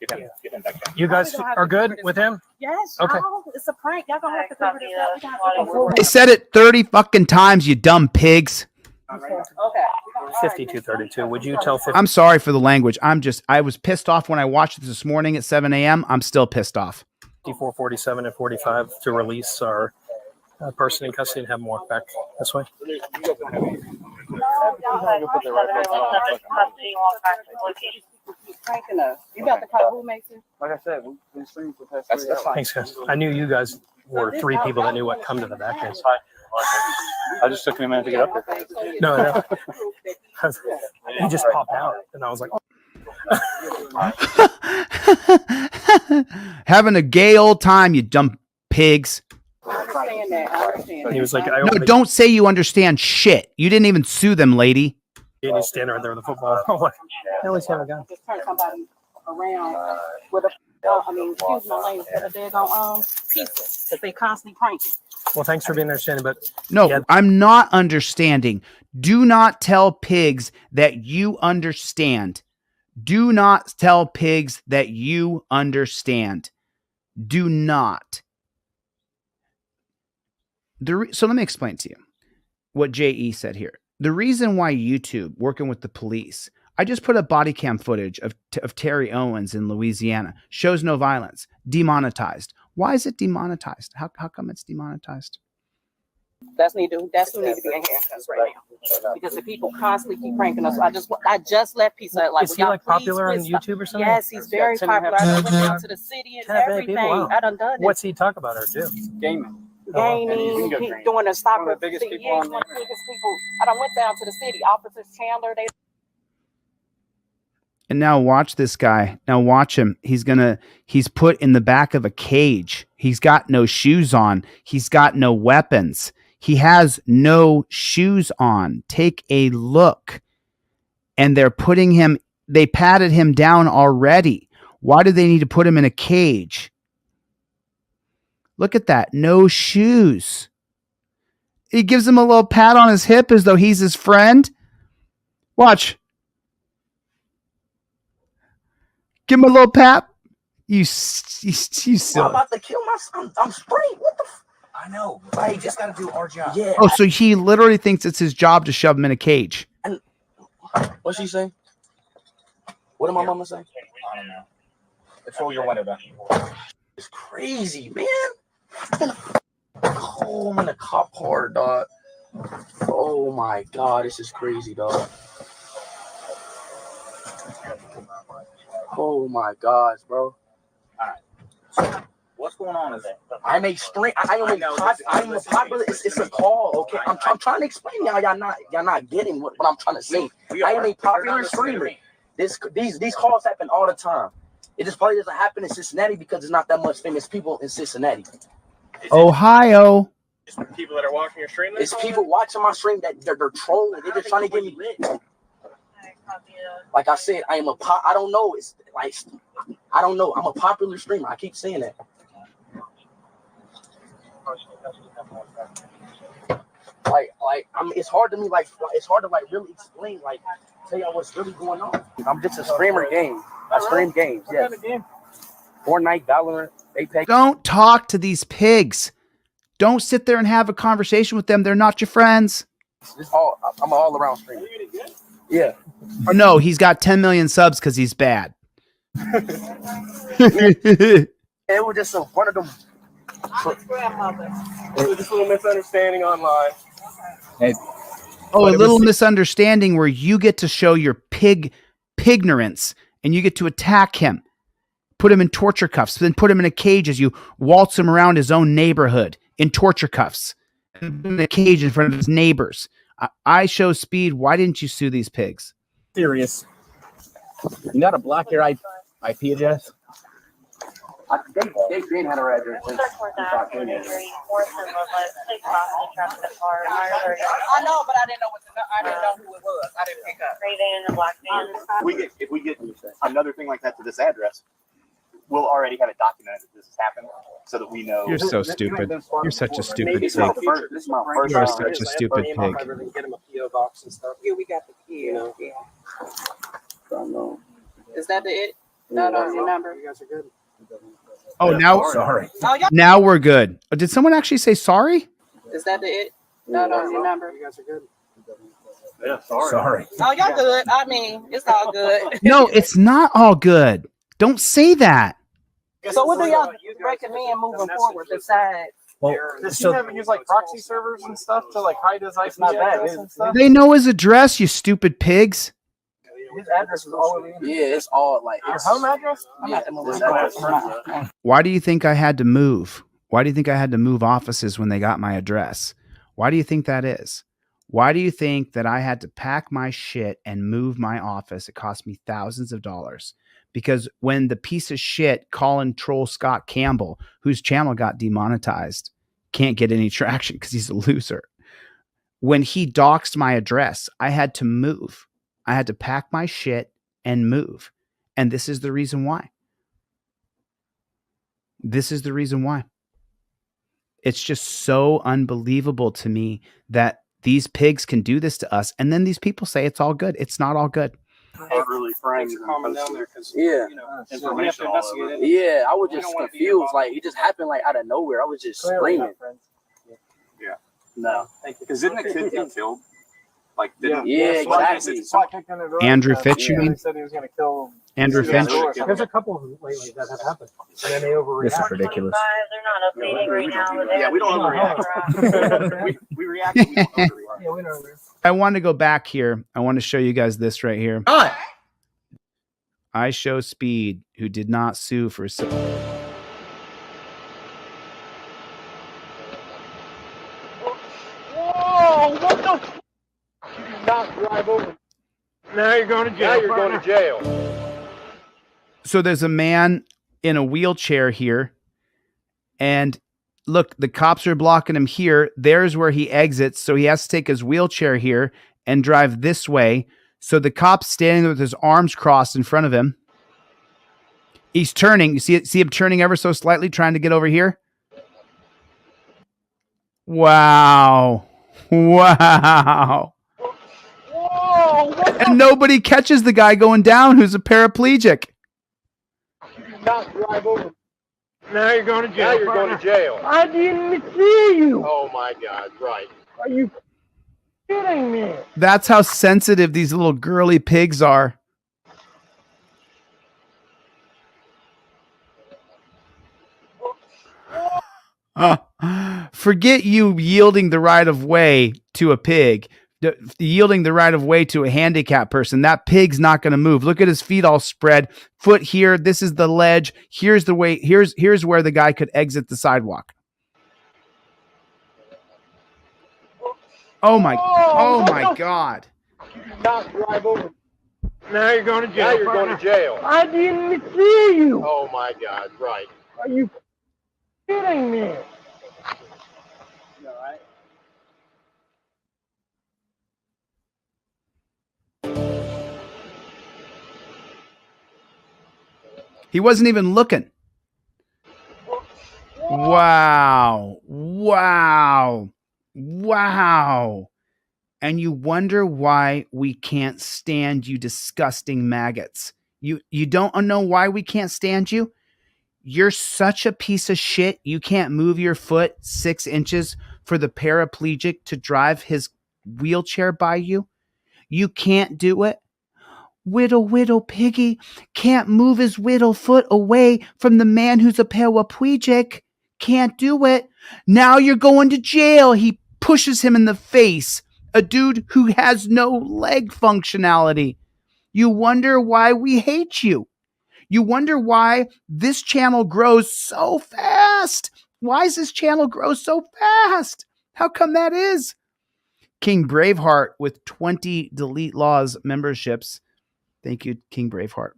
S4: Get him back down.
S9: You guys are good with him?
S6: Yes.
S9: Okay.
S6: It's a prank. Y'all gonna have to figure this out.
S1: I said it 30 fucking times, you dumb pigs.
S6: Okay.
S9: 5232. Would you tell 50?
S1: I'm sorry for the language. I was pissed off when I watched this morning at 7 a.m. I'm still pissed off.
S9: 54, 47, and 45 to release our person in custody and have them walk back this way?
S6: You got the call, who makes it?
S4: Like I said, we've seen for past 3 hours.
S9: Thanks, guys. I knew you guys were 3 people that knew what come to the back end.
S4: I just took me a minute to get up there.
S9: No. He just popped out, and I was like,
S1: oh. Having a gay old time, you dumb pigs.
S6: I understand that. I understand.
S9: he was like,
S1: No, don't say you understand shit. You didn't even sue them, lady.
S9: And he's standing right there with the football. I'm like, at least have a gun.
S6: Just turn somebody around with a, excuse my language, with a daggone pizza, because they constantly pranking.
S9: Well, thanks for being understanding, but
S1: No,
S9: yeah.
S1: I'm not understanding. Do not tell pigs that you understand. Do not tell pigs that you understand. Do not. So let me explain to you what J.E. said here. The reason why YouTube, working with the police, I just put up body cam footage of Terry Owens in Louisiana, shows no violence, demonetized. Why is it demonetized? How come it's demonetized?
S6: That's who need to be in handcuffs right now. Because the people constantly keep pranking us. I just left Pizza.
S9: Is he like popular on YouTube or something?
S6: Yes, he's very popular. I went down to the city and everything.
S9: Wow.
S6: I done it.
S9: What's he talk about or do?
S4: Gaming.
S6: Gaming,
S4: Bingo
S6: he
S4: drink.
S6: doing a stop.
S4: One of the biggest people on there.
S6: I done went down to the city. Officers Chandler, they.
S1: And now watch this guy. Now watch him. He's put in the back of a cage. He's got no shoes on. He's got no weapons. He has no shoes on. Take a look. And they patted him down already. Why do they need to put him in a cage? Look at that. No shoes. He gives him a little pat on his hip as though he's his friend. Watch. Give him a little pat. You silly.
S2: I'm about to kill myself. I'm straight. What the
S10: I know. But he just got to do our job.
S2: Yeah.
S1: Oh, so he literally thinks it's his job to shove him in a cage.
S2: What's she saying? What did my mama say?
S10: I don't know. Let's roll your window back.
S2: It's crazy, man. Oh, I'm in a cop car, dog. Oh my god, this is crazy, dog. Oh my gosh, bro.
S10: Alright. What's going on is that
S2: I'm a stream. I'm a popular. It's a call, okay. I'm trying to explain y'all not getting what I'm trying to say. I am a popular streamer. These calls happen all the time. It just probably doesn't happen in Cincinnati because there's not that much famous people in Cincinnati.
S1: Ohio.
S10: It's people that are watching your stream?
S2: It's people watching my stream that they're trolling. They're just trying to get me lit. Like I said, I don't know. It's like I don't know. I'm a popular streamer. I keep saying that. It's hard to me, it's hard to really explain, tell y'all what's really going on. I'm just a streamer game. I stream games. Yes. What kind of game? Fortnite, Valorant, Apex.
S1: Don't talk to these pigs. Don't sit there and have a conversation with them. They're not your friends.
S2: I'm an all-around streamer. Yeah.
S1: Or no, he's got 10 million subs because he's bad.
S2: It was just one of them.
S3: It was just a little misunderstanding online.
S1: A little misunderstanding where you get to show your pignorance and you get to attack him, put him in torture cuffs, then put him in a cage as you waltz him around his own neighborhood in torture cuffs, in a cage in front of his neighbors. IShowSpeed, why didn't you sue these pigs?
S10: Serious. You got to block your IP address?
S2: They've been had our address since
S6: I know, but I didn't know who it was. I didn't pick up.
S10: If we get another thing like that to this address, we'll already have it documented that this has happened so that we know.
S1: You're so stupid. You're such a stupid pig.
S2: This is my first
S1: You're
S2: time.
S1: such a stupid pig.
S3: Get him a PO box and stuff.
S6: Yeah, we got the PO. Yeah.
S2: I know.
S6: Is that it? No, your number.
S3: You guys are good.
S1: Oh, now
S10: Sorry.
S6: Oh, y'all,
S1: now we're good. Did someone actually say sorry?
S6: is that it? No, your number.
S3: You guys are good.
S10: Yeah, sorry.
S6: Oh, y'all good. I mean, it's all good.
S1: No, it's not all good. Don't say that.
S6: So what do y'all recommend moving forward besides?
S4: Well, does he have use like proxy servers and stuff to like hide his IP address and stuff?
S1: They know his address, you stupid pigs.
S4: His address is all over the
S2: Yeah, it's all
S4: Your home address?
S1: Why do you think I had to move? Why do you think I had to move offices when they got my address? Why do you think that is? Why do you think that I had to pack my shit and move my office? It cost me thousands of dollars. Because when the piece of shit Colin Troll Scott Campbell, whose channel got demonetized, can't get any traction because he's a loser. When he doxed my address, I had to move. I had to pack my shit and move. And this is the reason why. This is the reason why. It's just so unbelievable to me that these pigs can do this to us. And then these people say it's all good. It's not all good.
S4: Really framed down there because
S2: Yeah.
S4: information all over.
S2: Yeah, I was just confused. It just happened out of nowhere. I was just screaming.
S10: Yeah.
S2: No.
S10: Because didn't the kid get killed?
S2: Yeah, exactly.
S1: Andrew Fitch, you mean?
S4: He said he was going to kill.
S1: Andrew Finch.
S3: There's a couple of them lately that have happened, and then they overreact.
S10: This is ridiculous.
S6: They're not updating right now.
S10: Yeah, we don't overreact. we react. We don't overreact.
S3: Yeah, we know.
S1: I want to go back here. I want to show you guys this right here. IShowSpeed, who did not sue for
S7: Whoa! What the? You did not drive over. Now you're going to jail. Now you're going to jail.
S1: So there's a man in a wheelchair here, and look, the cops are blocking him here. There's where he exits, so he has to take his wheelchair here and drive this way. So the cop's standing there with his arms crossed in front of him. He's turning. You see him turning ever so slightly, trying to get over here. Wow. Wow.
S7: Whoa! What the?
S1: And nobody catches the guy going down who's a paraplegic.
S7: You did not drive over. Now you're going to jail. Now you're going to jail. I didn't see you. Oh my God! Right? Are you kidding me?
S1: That's how sensitive these little girly pigs are. Forget you yielding the right of way to a pig, yielding the right of way to a handicapped person. That pig's not going to move. Look at his feet all spread. Foot here. This is the ledge. Here's the way. Here's where the guy could exit the sidewalk. Oh my God.
S7: You did not drive over. Now you're going to jail. Now you're going to jail. I didn't see you. Oh my God! Right? Are you kidding me?
S1: He wasn't even looking. Wow. Wow. Wow. And you wonder why we can't stand you disgusting maggots. You don't know why we can't stand you? You're such a piece of shit. You can't move your foot 6 inches for the paraplegic to drive his wheelchair by you. You can't do it. Whittle piggy can't move his whittle foot away from the man who's a paraplegic. Can't do it. Now you're going to jail. He pushes him in the face. A dude who has no leg functionality. You wonder why we hate you. You wonder why this channel grows so fast. Why does this channel grow so fast? How come that is? King Braveheart with 20 Delete Laws memberships. Thank you, King Braveheart.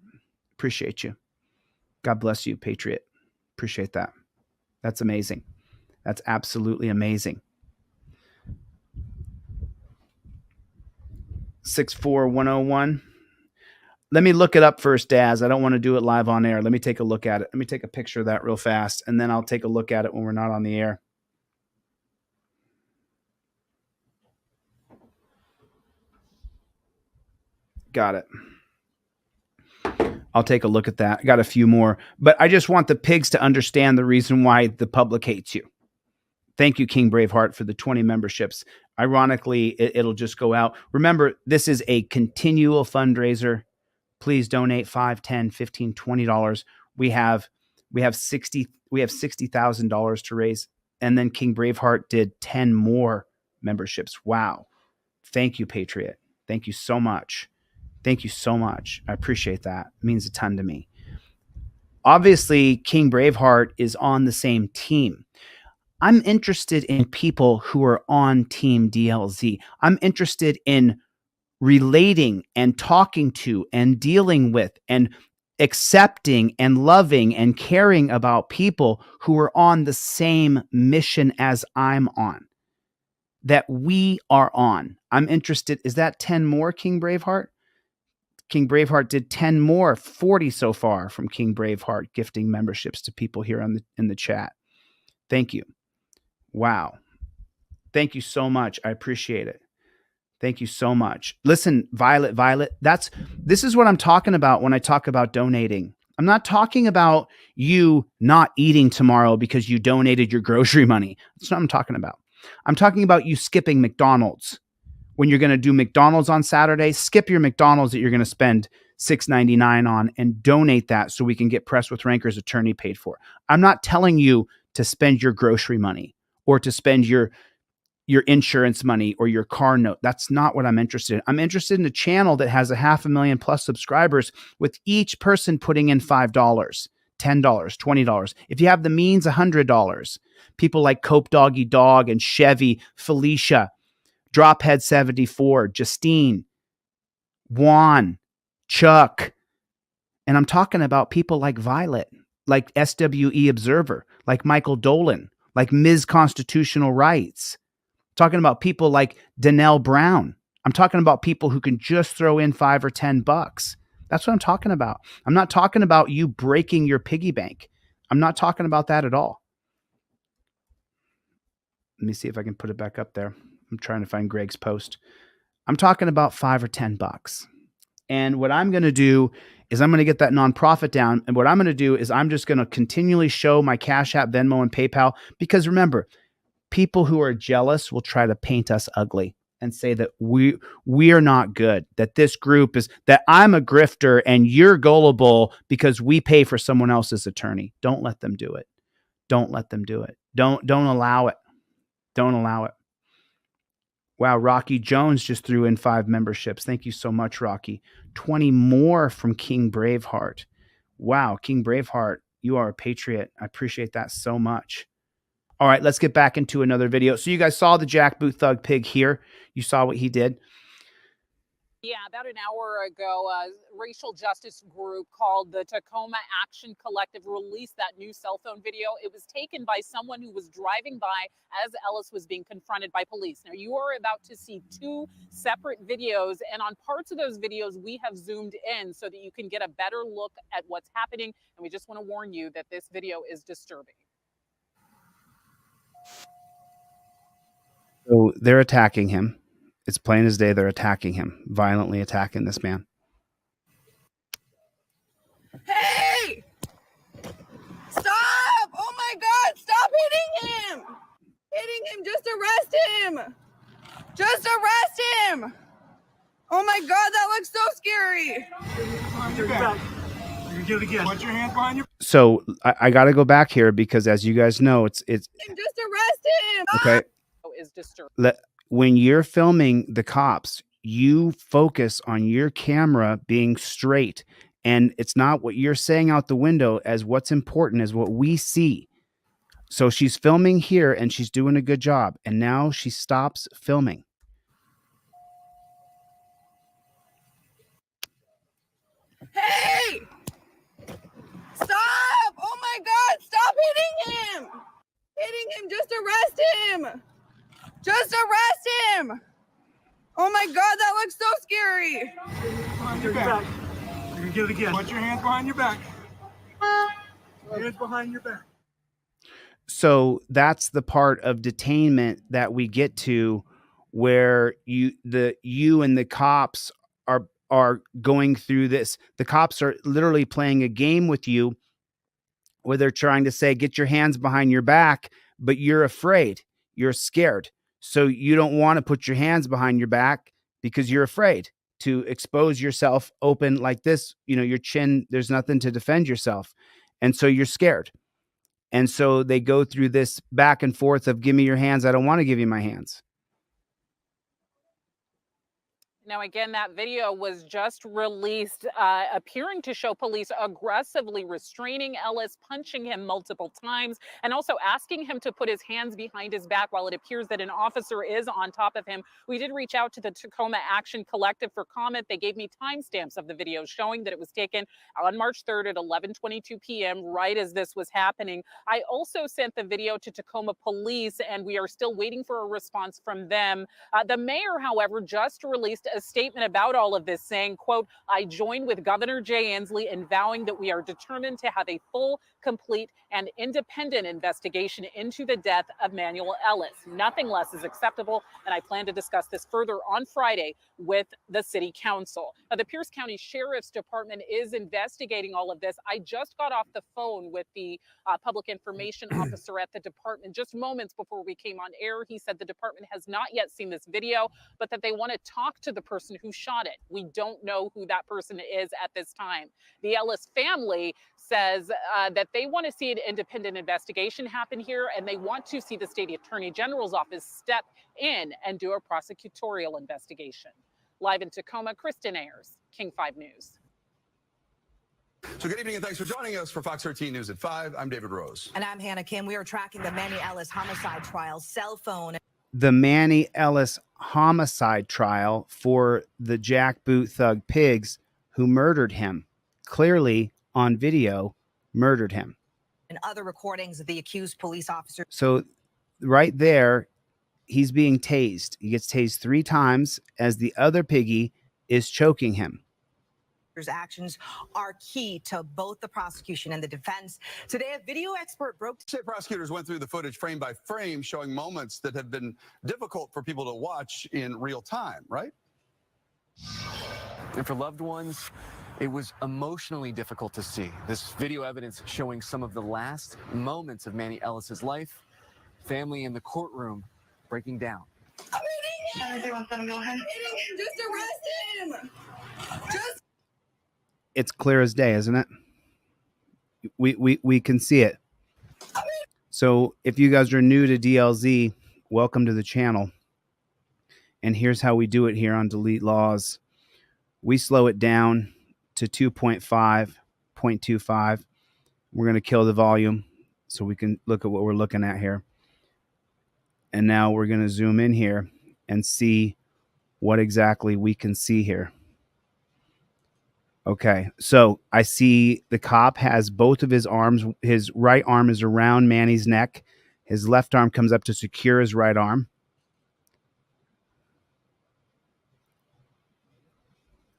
S1: Appreciate you. God bless you, Patriot. Appreciate that. That's amazing. That's absolutely amazing. 64101. Let me look it up first, Daz. I don't want to do it live on air. Let me take a look at it. Let me take a picture of that real fast, and then I'll take a look at it when we're not on the air. Got it. I'll take a look at that. I got a few more, but I just want the pigs to understand the reason why the public hates you. Thank you, King Braveheart, for the 20 memberships. Ironically, it'll just go out. Remember, this is a continual fundraiser. Please donate $5, $10, $15, $20. We have $60,000 to raise. And then King Braveheart did 10 more memberships. Wow. Thank you, Patriot. Thank you so much. Thank you so much. I appreciate that. It means a ton to me. Obviously, King Braveheart is on the same team. I'm interested in people who are on Team DLZ. I'm interested in relating and talking to and dealing with and accepting and loving and caring about people who are on the same mission as I'm on, that we are on. I'm interested. Is that 10 more, King Braveheart? King Braveheart did 10 more, 40 so far from King Braveheart, gifting memberships to people here in the chat. Thank you. Wow. Thank you so much. I appreciate it. Thank you so much. Listen, Violet, this is what I'm talking about when I talk about donating. I'm not talking about you not eating tomorrow because you donated your grocery money. That's not what I'm talking about. I'm talking about you skipping McDonald's. When you're going to do McDonald's on Saturday, skip your McDonald's that you're going to spend $6.99 on and donate that so we can get Press with Ranker's attorney paid for. I'm not telling you to spend your grocery money or to spend your insurance money or your car note. That's not what I'm interested in. I'm interested in a channel that has 500,000 plus subscribers with each person putting in $5, $10, $20. If you have the means, $100. People like Cope Doggy Dog and Chevy, Felicia, Drophead 74, Justine, Juan, Chuck. And I'm talking about people like Violet, like SWE Observer, like Michael Dolan, like Ms. Constitutional Rights. Talking about people like Danelle Brown. I'm talking about people who can just throw in $5 or $10. That's what I'm talking about. I'm not talking about you breaking your piggy bank. I'm not talking about that at all. Let me see if I can put it back up there. I'm trying to find Greg's post. I'm talking about $5 or $10. And what I'm going to do is I'm going to get that nonprofit down. And what I'm going to do is I'm just going to continually show my Cash App, Venmo, and PayPal. Because remember, people who are jealous will try to paint us ugly and say that we are not good, that this group is, that I'm a grifter and you're gullible because we pay for someone else's attorney. Don't let them do it. Don't let them do it. Don't allow it. Don't allow it. Wow, Rocky Jones just threw in 5 memberships. Thank you so much, Rocky. 20 more from King Braveheart. Wow, King Braveheart, you are a patriot. I appreciate that so much. All right, let's get back into another video. So you guys saw the Jackboot Thug Pig here. You saw what he did.
S11: Yeah, about an hour ago, a racial justice group called the Tacoma Action Collective released that new cell phone video. It was taken by someone who was driving by as Ellis was being confronted by police. Now, you are about to see 2 separate videos, and on parts of those videos, we have zoomed in so that you can get a better look at what's happening. And we just want to warn you that this video is disturbing.
S1: So they're attacking him. It's plain as day. They're attacking him, violently attacking this man.
S12: Hey! Stop! Oh my God! Stop hitting him! Hitting him! Just arrest him! Just arrest him! Oh my God, that looks so scary.
S3: You get it again. Put your hands behind your.
S1: So I got to go back here because, as you guys know, it's
S12: Just arrest him.
S1: okay.
S11: Is disturbing.
S1: When you're filming the cops, you focus on your camera being straight, and it's not what you're saying out the window as what's important is what we see. So she's filming here and she's doing a good job, and now she stops filming.
S12: Hey! Stop! Oh my God! Stop hitting him! Hitting him! Just arrest him! Just arrest him! Oh my God, that looks so scary.
S3: Behind your back. You can get it again. Put your hands behind your back. Hands behind your back.
S1: So that's the part of detainment that we get to where you and the cops are going through this. The cops are literally playing a game with you where they're trying to say, get your hands behind your back, but you're afraid, you're scared. So you don't want to put your hands behind your back because you're afraid to expose yourself open like this, your chin, there's nothing to defend yourself. And so you're scared. And so they go through this back and forth of, give me your hands. I don't want to give you my hands.
S11: Now, again, that video was just released, appearing to show police aggressively restraining Ellis, punching him multiple times, and also asking him to put his hands behind his back while it appears that an officer is on top of him. We did reach out to the Tacoma Action Collective for comment. They gave me timestamps of the video showing that it was taken on March 3rd at 11:22 p.m., right as this was happening. I also sent the video to Tacoma Police, and we are still waiting for a response from them. The mayor, however, just released a statement about all of this saying, quote, I join with Governor Jay Inslee in vowing that we are determined to have a full, complete, and independent investigation into the death of Manuel Ellis. Nothing less is acceptable, and I plan to discuss this further on Friday with the city council. Now, the Pierce County Sheriff's Department is investigating all of this. I just got off the phone with the public information officer at the department just moments before we came on air. He said the department has not yet seen this video, but that they want to talk to the person who shot it. We don't know who that person is at this time. The Ellis family says that they want to see an independent investigation happen here, and they want to see the state attorney general's office step in and do a prosecutorial investigation. Live in Tacoma, Kristen Ayers, King 5 News.
S13: So good evening and thanks for joining us for Fox 13 News at 5. I'm David Rose.
S14: And I'm Hannah Kim. We are tracking the Manny Ellis homicide trial, cell phone.
S1: The Manny Ellis homicide trial for the jackboot thug pigs who murdered him, clearly on video, murdered him.
S14: And other recordings of the accused police officer.
S1: So right there, he's being tased. He gets tased 3 times as the other piggy is choking him.
S14: Actions are key to both the prosecution and the defense. Today, a video expert broke.
S13: State prosecutors went through the footage frame by frame, showing moments that have been difficult for people to watch in real time, right?
S15: And for loved ones, it was emotionally difficult to see. This video evidence showing some of the last moments of Manny Ellis's life, family in the courtroom breaking down.
S12: Just arrest him. Just.
S1: It's clear as day, isn't it? We can see it. So if you guys are new to DLZ, welcome to the channel. And here's how we do it here on Delete Laws. We slow it down to 2.5, 0.25. We're going to kill the volume so we can look at what we're looking at here. And now we're going to zoom in here and see what exactly we can see here. Okay, so I see the cop has both of his arms. His right arm is around Manny's neck. His left arm comes up to secure his right arm.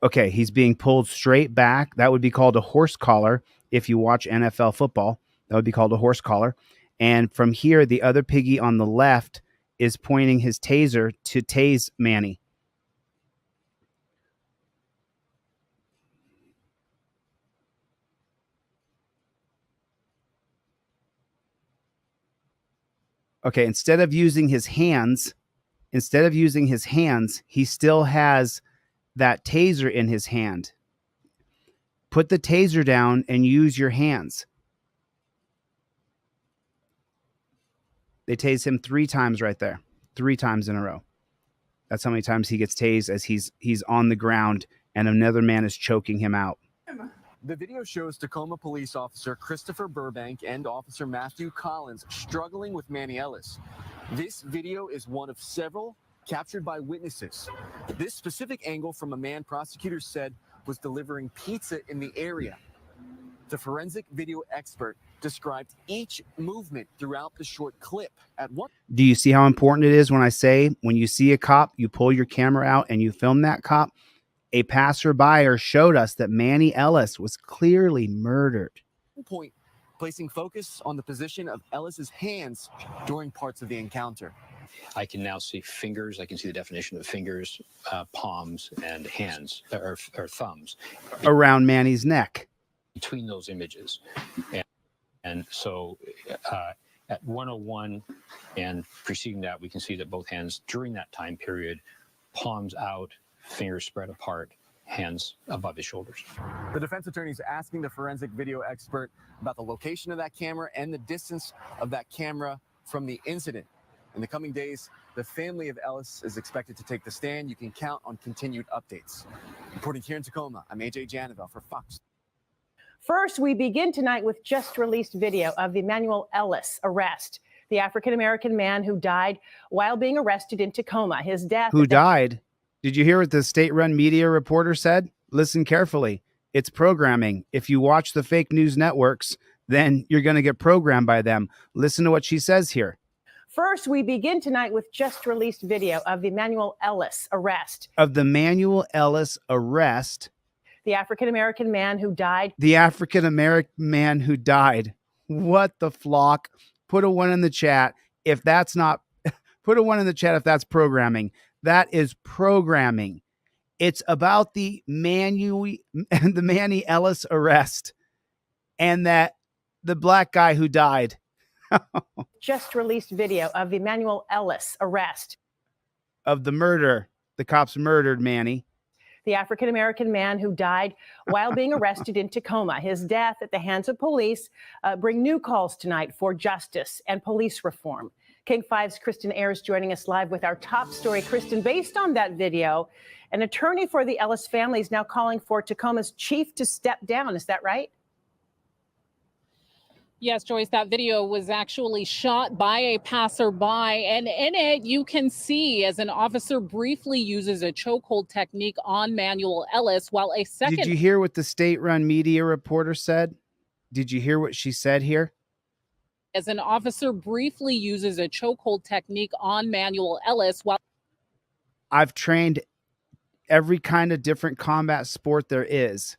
S1: Okay, he's being pulled straight back. That would be called a horse collar. If you watch NFL football, that would be called a horse collar. And from here, the other piggy on the left is pointing his taser to tase Manny. Okay, instead of using his hands, he still has that taser in his hand. Put the taser down and use your hands. They tase him 3 times right there. 3 times in a row. That's how many times he gets tased as he's on the ground and another man is choking him out.
S15: The video shows Tacoma police officer Christopher Burbank and officer Matthew Collins struggling with Manny Ellis. This video is one of several captured by witnesses. This specific angle from a man prosecutors said was delivering pizza in the area. The forensic video expert described each movement throughout the short clip. At one,
S1: Do you see how important it is when I say when you see a cop, you pull your camera out and you film that cop? A passerby showed us that Manny Ellis was clearly murdered.
S15: point, placing focus on the position of Ellis's hands during parts of the encounter.
S16: I can now see fingers. I can see the definition of fingers, palms, and hands, or thumbs.
S1: Around Manny's neck.
S16: Between those images. And so at 101 and preceding that, we can see that both hands during that time period, palms out, fingers spread apart, hands above his shoulders.
S15: The defense attorney is asking the forensic video expert about the location of that camera and the distance of that camera from the incident. In the coming days, the family of Ellis is expected to take the stand. You can count on continued updates. Reporting here in Tacoma, I'm AJ Janavel for Fox.
S17: First, we begin tonight with just released video of Emmanuel Ellis' arrest, the African-American man who died while being arrested in Tacoma. His death...
S1: Who died? Did you hear what the state-run media reporter said? Listen carefully. It's programming. If you watch the fake news networks, then you're going to get programmed by them. Listen to what she says here.
S17: First, we begin tonight with just released video of Emmanuel Ellis' arrest.
S1: Of the Emmanuel Ellis arrest...
S17: The African-American man who died.
S1: The African-American man who died. What the flock? Put a 1 in the chat if that's not, put a 1 in the chat if that's programming. That is programming. It's about the Manny Ellis arrest and that the black guy who died.
S17: Just released video of Emmanuel Ellis' arrest.
S1: Of the murder. The cops murdered Manny.
S17: The African-American man who died while being arrested in Tacoma. His death at the hands of police bring new calls tonight for justice and police reform. King 5's Kristen Ayers joining us live with our top story. Kristen, based on that video, an attorney for the Ellis family is now calling for Tacoma's chief to step down. Is that right?
S11: Yes, Joyce, that video was actually shot by a passerby, and in it you can see as an officer briefly uses a chokehold technique on Emmanuel Ellis while a second...
S1: Did you hear what the state-run media reporter said? Did you hear what she said here?
S11: As an officer briefly uses a chokehold technique on Emmanuel Ellis while...
S1: I've trained every kind of different combat sport there is.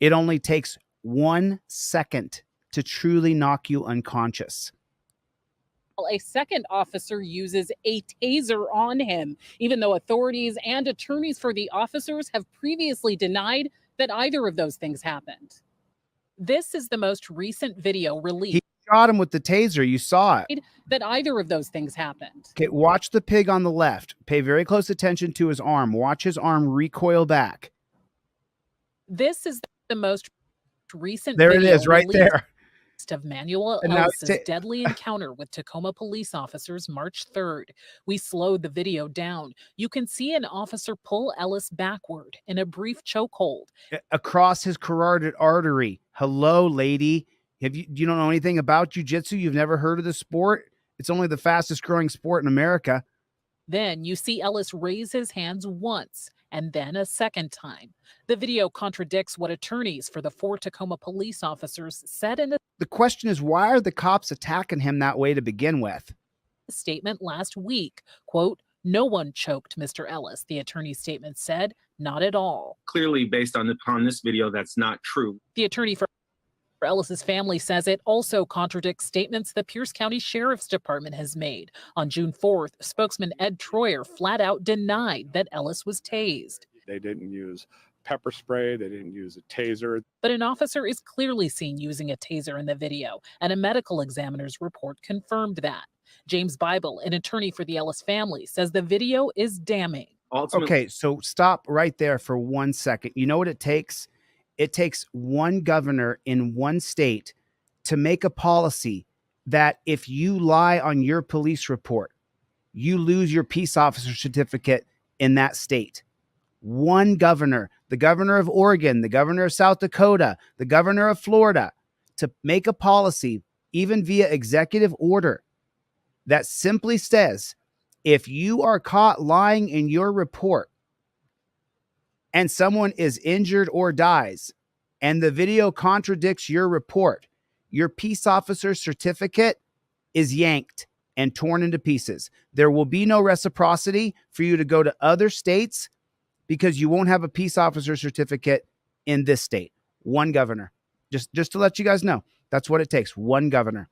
S1: It only takes 1 second to truly knock you unconscious.
S11: A second officer uses a taser on him, even though authorities and attorneys for the officers have previously denied that either of those things happened. This is the most recent video released.
S1: He shot him with the taser. You saw it.
S11: That either of those things happened.
S1: Okay, watch the pig on the left. Pay very close attention to his arm. Watch his arm recoil back.
S11: This is the most recent
S1: video.
S11: There
S1: it is, right there.
S11: Of Emmanuel Ellis' deadly encounter with Tacoma police officers March 3rd. We slowed the video down. You can see an officer pull Ellis backward in a brief chokehold.
S1: Across his carotid artery. Hello, lady. You don't know anything about jiu-jitsu? You've never heard of the sport? It's only the fastest growing sport in America.
S11: Then you see Ellis raise his hands once and then a second time. The video contradicts what attorneys for the 4 Tacoma police officers said in
S1: the question is, why are the cops attacking him that way to begin with?
S11: A statement last week, quote, "No one choked Mr. Ellis," the attorney's statement said. Not at all.
S18: Clearly, based on this video, that's not true.
S11: The attorney for Ellis's family says it also contradicts statements the Pierce County Sheriff's Department has made. On June 4th, spokesman Ed Troyer flat out denied that Ellis was tased.
S18: They didn't use pepper spray. They didn't use a taser.
S11: But an officer is clearly seen using a taser in the video, and a medical examiner's report confirmed that. James Bible, an attorney for the Ellis family, says the video is damning.
S1: Okay, so stop right there for 1 second. You know what it takes? It takes one governor in one state to make a policy that if you lie on your police report, you lose your peace officer certificate in that state. One governor, the governor of Oregon, the governor of South Dakota, the governor of Florida, to make a policy, even via executive order, that simply says, if you are caught lying in your report and someone is injured or dies, and the video contradicts your report, your peace officer certificate is yanked and torn into pieces. There will be no reciprocity for you to go to other states because you won't have a peace officer certificate in this state. One governor. Just to let you guys know, that's what it takes. One governor.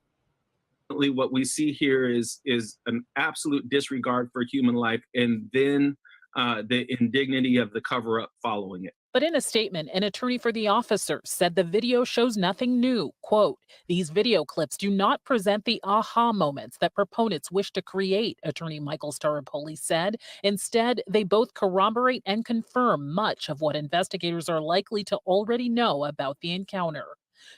S19: What we see here is an absolute disregard for human life, and then the indignity of the cover-up following it.
S11: But in a statement, an attorney for the officer said the video shows nothing new. Quote, these video clips do not present the aha moments that proponents wish to create, attorney Michael Staropoli said. Instead, they both corroborate and confirm much of what investigators are likely to already know about the encounter.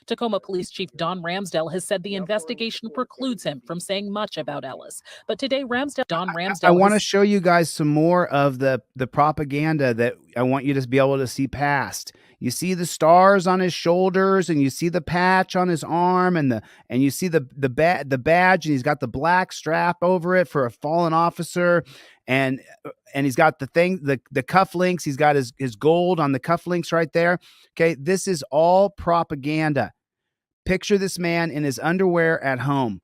S11: Tacoma Police Chief Don Ramsdell has said the investigation precludes him from saying much about Ellis. But today, Don Ramsdell...
S1: I want to show you guys some more of the propaganda that I want you to be able to see past. You see the stars on his shoulders, and you see the patch on his arm, and you see the badge, and he's got the black strap over it for a fallen officer, and he's got the cufflinks. He's got his gold on the cufflinks right there. Okay, this is all propaganda. Picture this man in his underwear at home,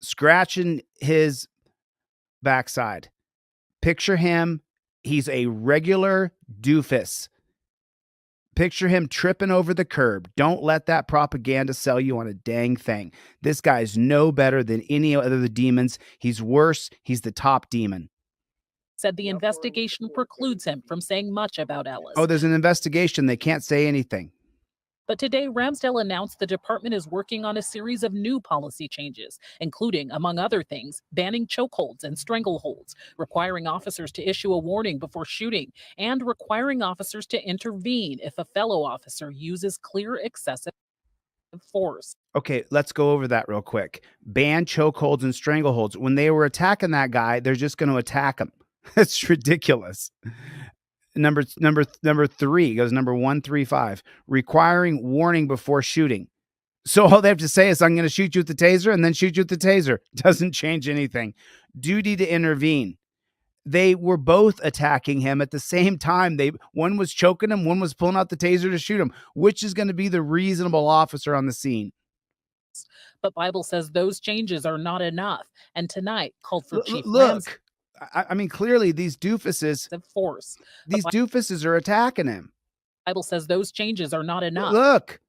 S1: scratching his backside. Picture him. He's a regular doofus. Picture him tripping over the curb. Don't let that propaganda sell you on a dang thing. This guy's no better than any other of the demons. He's worse. He's the top demon.
S11: Said the investigation precludes him from saying much about Ellis.
S1: Oh, there's an investigation. They can't say anything.
S11: But today, Ramsdell announced the department is working on a series of new policy changes, including, among other things, banning chokeholds and strangleholds, requiring officers to issue a warning before shooting, and requiring officers to intervene if a fellow officer uses clear excessive force.
S1: Okay, let's go over that real quick. Ban chokeholds and strangleholds. When they were attacking that guy, they're just going to attack him. That's ridiculous. Number 3 goes number 135, requiring warning before shooting. So all they have to say is, I'm going to shoot you with the taser and then shoot you with the taser. Doesn't change anything. Duty to intervene. They were both attacking him at the same time. One was choking him, one was pulling out the taser to shoot him. Which is going to be the reasonable officer on the scene?
S11: But Bible says those changes are not enough. And tonight called for Chief
S1: Look. I mean, clearly these doofuses,
S11: these
S1: doofuses are attacking him.
S11: Bible says those changes are not enough.
S1: Look,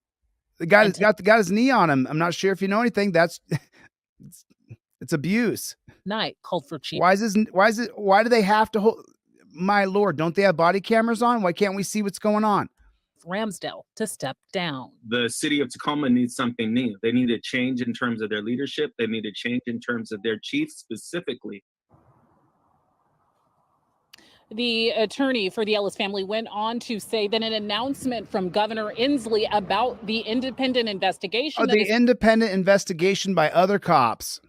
S1: the guy's got his knee on him. I'm not sure if you know anything. It's abuse.
S11: Night called for Chief.
S1: Why do they have to hold? My Lord, don't they have body cameras on? Why can't we see what's going on?
S11: Ramsdell to step down.
S19: The city of Tacoma needs something new. They need a change in terms of their leadership. They need a change in terms of their chief specifically.
S11: The attorney for the Ellis family went on to say that an announcement from Governor Inslee about the independent investigation
S1: independent investigation by other cops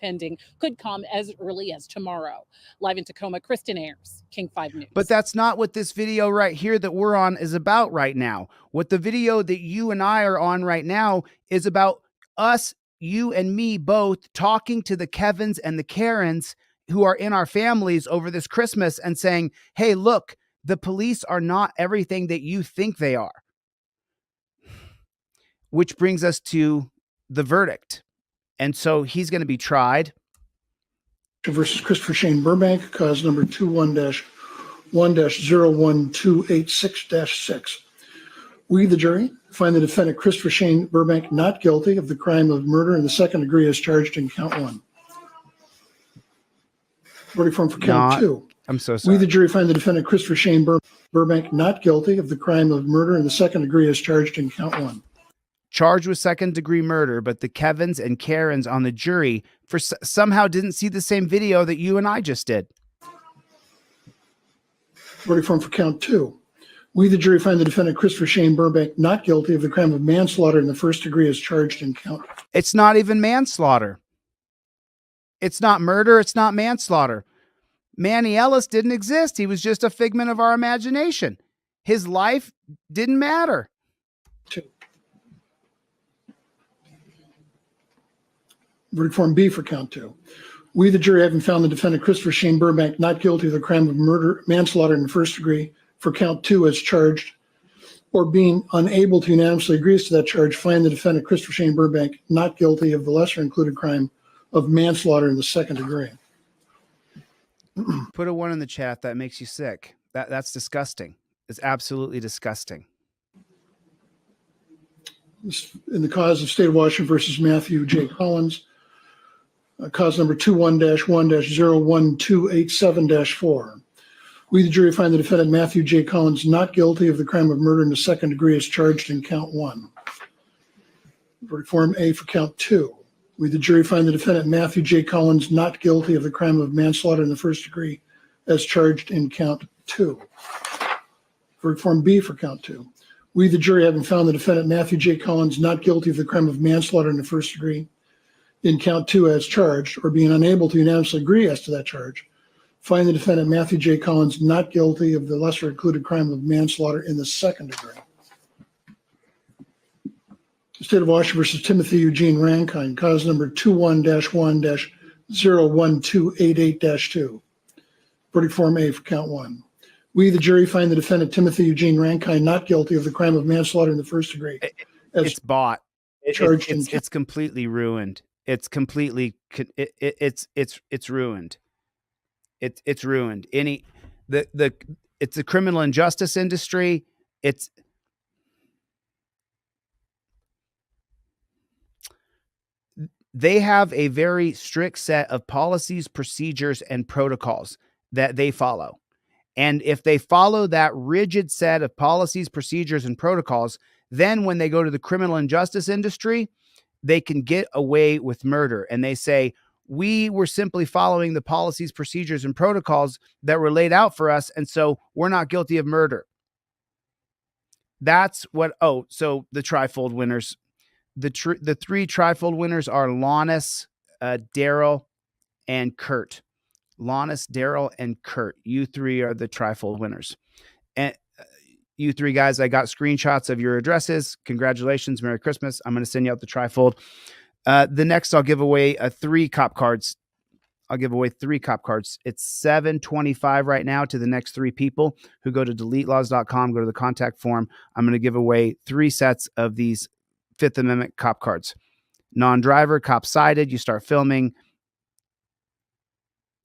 S11: pending could come as early as tomorrow. Live in Tacoma, Kristen Ayers, King 5 News.
S1: But that's not what this video right here that we're on is about right now. What the video that you and I are on right now is about us, you and me both, talking to the Kevins and the Karens who are in our families over this Christmas and saying, hey, look, the police are not everything that you think they are. Which brings us to the verdict. And so he's going to be tried.
S20: Versus Christopher Shane Burbank, cause number 21-1-01286-6. We, the jury, find the defendant Christopher Shane Burbank not guilty of the crime of murder in the second degree as charged in count 1. Verdict form for count 2.
S1: I'm so
S20: We,
S1: sorry.
S20: the jury, find the defendant Christopher Shane Burbank not guilty of the crime of murder in the second degree as charged in count 1.
S1: Charged with second degree murder, but the Kevins and Karens on the jury somehow didn't see the same video that you and I just did.
S20: Verdict form for count 2. We, the jury, find the defendant Christopher Shane Burbank not guilty of the crime of manslaughter in the first degree as charged in count.
S1: It's not even manslaughter. It's not murder. It's not manslaughter. Manny Ellis didn't exist. He was just a figment of our imagination. His life didn't matter.
S20: 2. Verdict form B for count 2. We, the jury, having found the defendant Christopher Shane Burbank not guilty of the crime of murder, manslaughter in the first degree for count 2 as charged, or being unable to unanimously agree to that charge, find the defendant Christopher Shane Burbank not guilty of the lesser included crime of manslaughter in the second degree.
S1: Put a 1 in the chat. That makes you sick. That's disgusting. It's absolutely disgusting.
S20: In the cause of State of Washington versus Matthew J. Collins, cause number 21-1-01287-4. We, the jury, find the defendant Matthew J. Collins not guilty of the crime of murder in the second degree as charged in count 1. Verdict form A for count 2. We, the jury, find the defendant Matthew J. Collins not guilty of the crime of manslaughter in the first degree as charged in count 2. Verdict form B for count 2. We, the jury, having found the defendant Matthew J. Collins not guilty of the crime of manslaughter in the first degree in count 2 as charged, or being unable to unanimously agree as to that charge, find the defendant Matthew J. Collins not guilty of the lesser included crime of manslaughter in the second degree. State of Washington versus Timothy Eugene Rankine, cause number 21-1-01288-2. Verdict form A for count 1. We, the jury, find the defendant Timothy Eugene Rankine not guilty of the crime of manslaughter in the first degree.
S1: It's bought.
S20: It's
S1: completely ruined. It's completely it's ruined. It's ruined. It's the criminal injustice industry. They have a very strict set of policies, procedures, and protocols that they follow. And if they follow that rigid set of policies, procedures, and protocols, then when they go to the criminal injustice industry, they can get away with murder. And they say, we were simply following the policies, procedures, and protocols that were laid out for us, and so we're not guilty of murder. That's what, so the trifold winners, the 3 trifold winners are Lannis, Daryl, and Kurt. Lannis, Daryl, and Kurt. You 3 are the trifold winners. And you 3 guys, I got screenshots of your addresses. Congratulations. Merry Christmas. I'm going to send you out the trifold. The next, I'll give away 3 cop cards. I'll give away 3 cop cards. It's $7.25 right now to the next 3 people who go to deletelaws.com, go to the contact form. I'm going to give away 3 sets of these Fifth Amendment cop cards. Non-driver, cop cited, you start filming.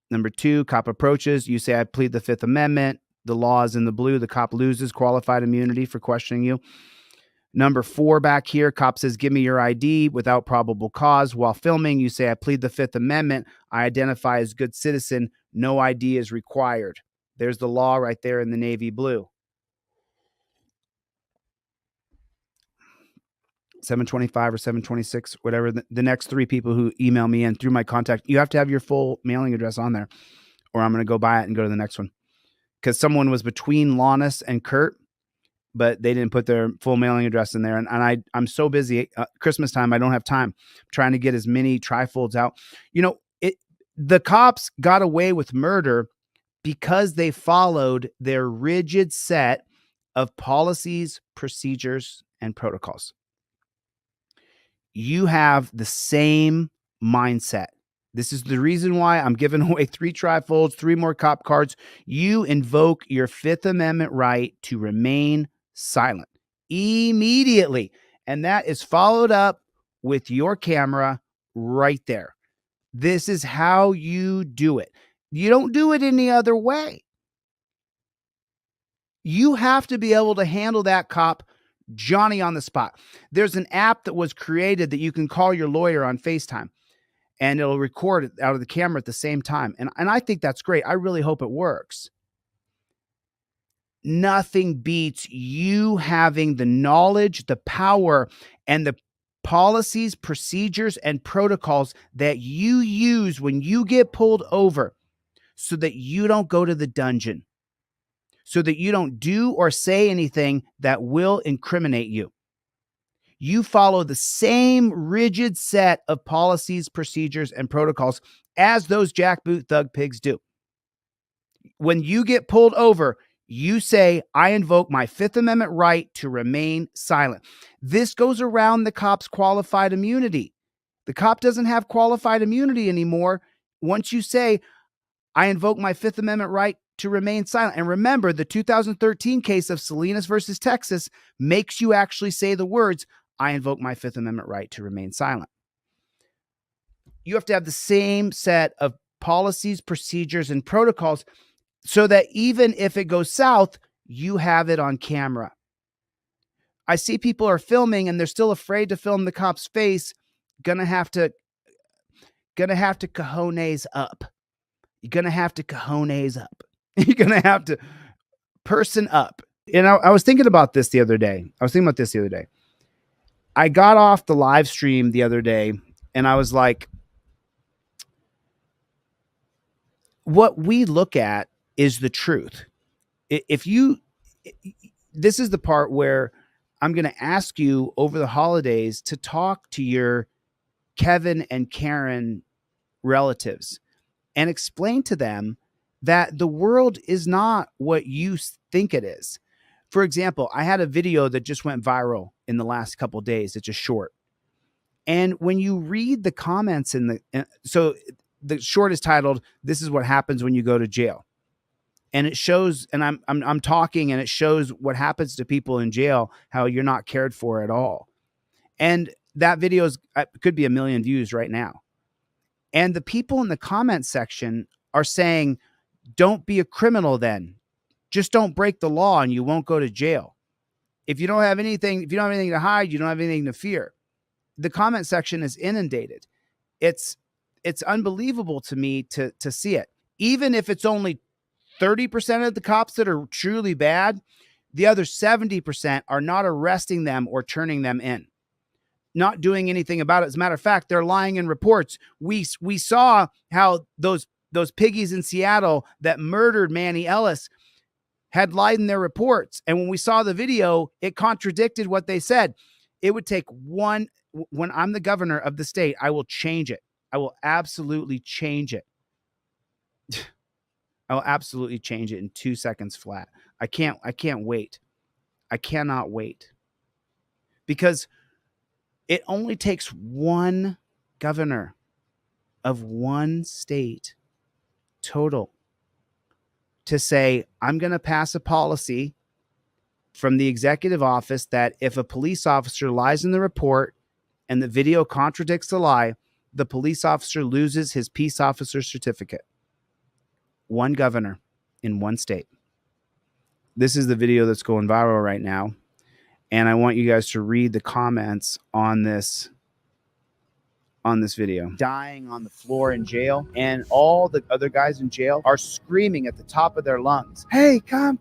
S1: Number 2, cop approaches. You say, I plead the Fifth Amendment. The law is in the blue. The cop loses qualified immunity for questioning you. Number 4 back here, cop says, give me your ID without probable cause. While filming, you say, I plead the Fifth Amendment. I identify as good citizen. No ID is required. There's the law right there in the navy blue. 725 or 726, whatever. The next 3 people who email me in through my contact, you have to have your full mailing address on there, or I'm going to go buy it and go to the next one. Because someone was between Lannis and Kurt, but they didn't put their full mailing address in there. And I'm so busy. Christmas time, I don't have time. I'm trying to get as many trifolds out. You know, the cops got away with murder because they followed their rigid set of policies, procedures, and protocols. You have the same mindset. This is the reason why I'm giving away 3 trifolds, 3 more cop cards. You invoke your Fifth Amendment right to remain silent immediately. And that is followed up with your camera right there. This is how you do it. You don't do it any other way. You have to be able to handle that cop Johnny on the spot. There's an app that was created that you can call your lawyer on FaceTime and it'll record it out of the camera at the same time. And I think that's great. I really hope it works. Nothing beats you having the knowledge, the power, and the policies, procedures, and protocols that you use when you get pulled over so that you don't go to the dungeon, so that you don't do or say anything that will incriminate you. You follow the same rigid set of policies, procedures, and protocols as those jackboot thug pigs do. When you get pulled over, you say, I invoke my Fifth Amendment right to remain silent. This goes around the cop's qualified immunity. The cop doesn't have qualified immunity anymore once you say, I invoke my Fifth Amendment right to remain silent. And remember, the 2013 case of Salinas versus Texas makes you actually say the words, I invoke my Fifth Amendment right to remain silent. You have to have the same set of policies, procedures, and protocols so that even if it goes south, you have it on camera. I see people are filming and they're still afraid to film the cop's face. Gonna have to cojones up. You're gonna have to cojones up. You're gonna have to person up. And I was thinking about this the other day. I got off the live stream the other day and I was like, what we look at is the truth. This is the part where I'm going to ask you over the holidays to talk to your Kevin and Karen relatives and explain to them that the world is not what you think it is. For example, I had a video that just went viral in the last couple of days. It's a short. And when you read the comments so the short is titled, This is what happens when you go to jail. And it shows, and I'm talking, and it shows what happens to people in jail, how you're not cared for at all. And that video could be 1 million views right now. And the people in the comment section are saying, don't be a criminal then. Just don't break the law and you won't go to jail. If you don't have anything to hide, you don't have anything to fear. The comment section is inundated. It's unbelievable to me to see it. Even if it's only 30% of the cops that are truly bad, the other 70% are not arresting them or turning them in, not doing anything about it. As a matter of fact, they're lying in reports. We saw how those piggies in Seattle that murdered Manny Ellis had lied in their reports. And when we saw the video, it contradicted what they said. It would take when I'm the governor of the state, I will change it. I will absolutely change it. I will absolutely change it in 2 seconds flat. I can't wait. I cannot wait. Because it only takes one governor of one state total to say, I'm going to pass a policy from the executive office that if a police officer lies in the report and the video contradicts the lie, the police officer loses his peace officer certificate. One governor in one state. This is the video that's going viral right now. And I want you guys to read the comments on this video. Dying on the floor in jail, and all the other guys in jail are screaming at the top of their lungs, hey, come.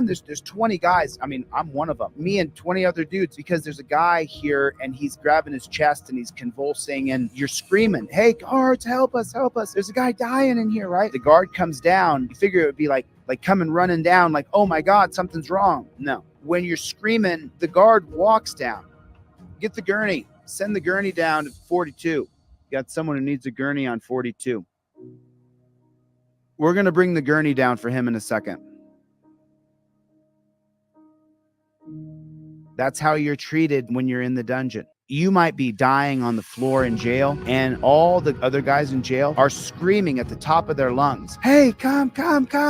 S1: There's 20 guys. I mean, I'm one of them. Me and 20 other dudes, because there's a guy here and he's grabbing his chest and he's convulsing and you're screaming, hey, guards, help us. There's a guy dying in here, right? The guard comes down. You figure it would be like coming running down, like, oh my God, something's wrong. No. When you're screaming, the guard walks down. Get the gurney. Send the gurney down to 42. Got someone who needs a gurney on 42. We're going to bring the gurney down for him in a second. That's how you're treated when you're in the dungeon. You might be dying on the floor in jail, and all the other guys in jail are screaming at the top of their lungs, hey, come.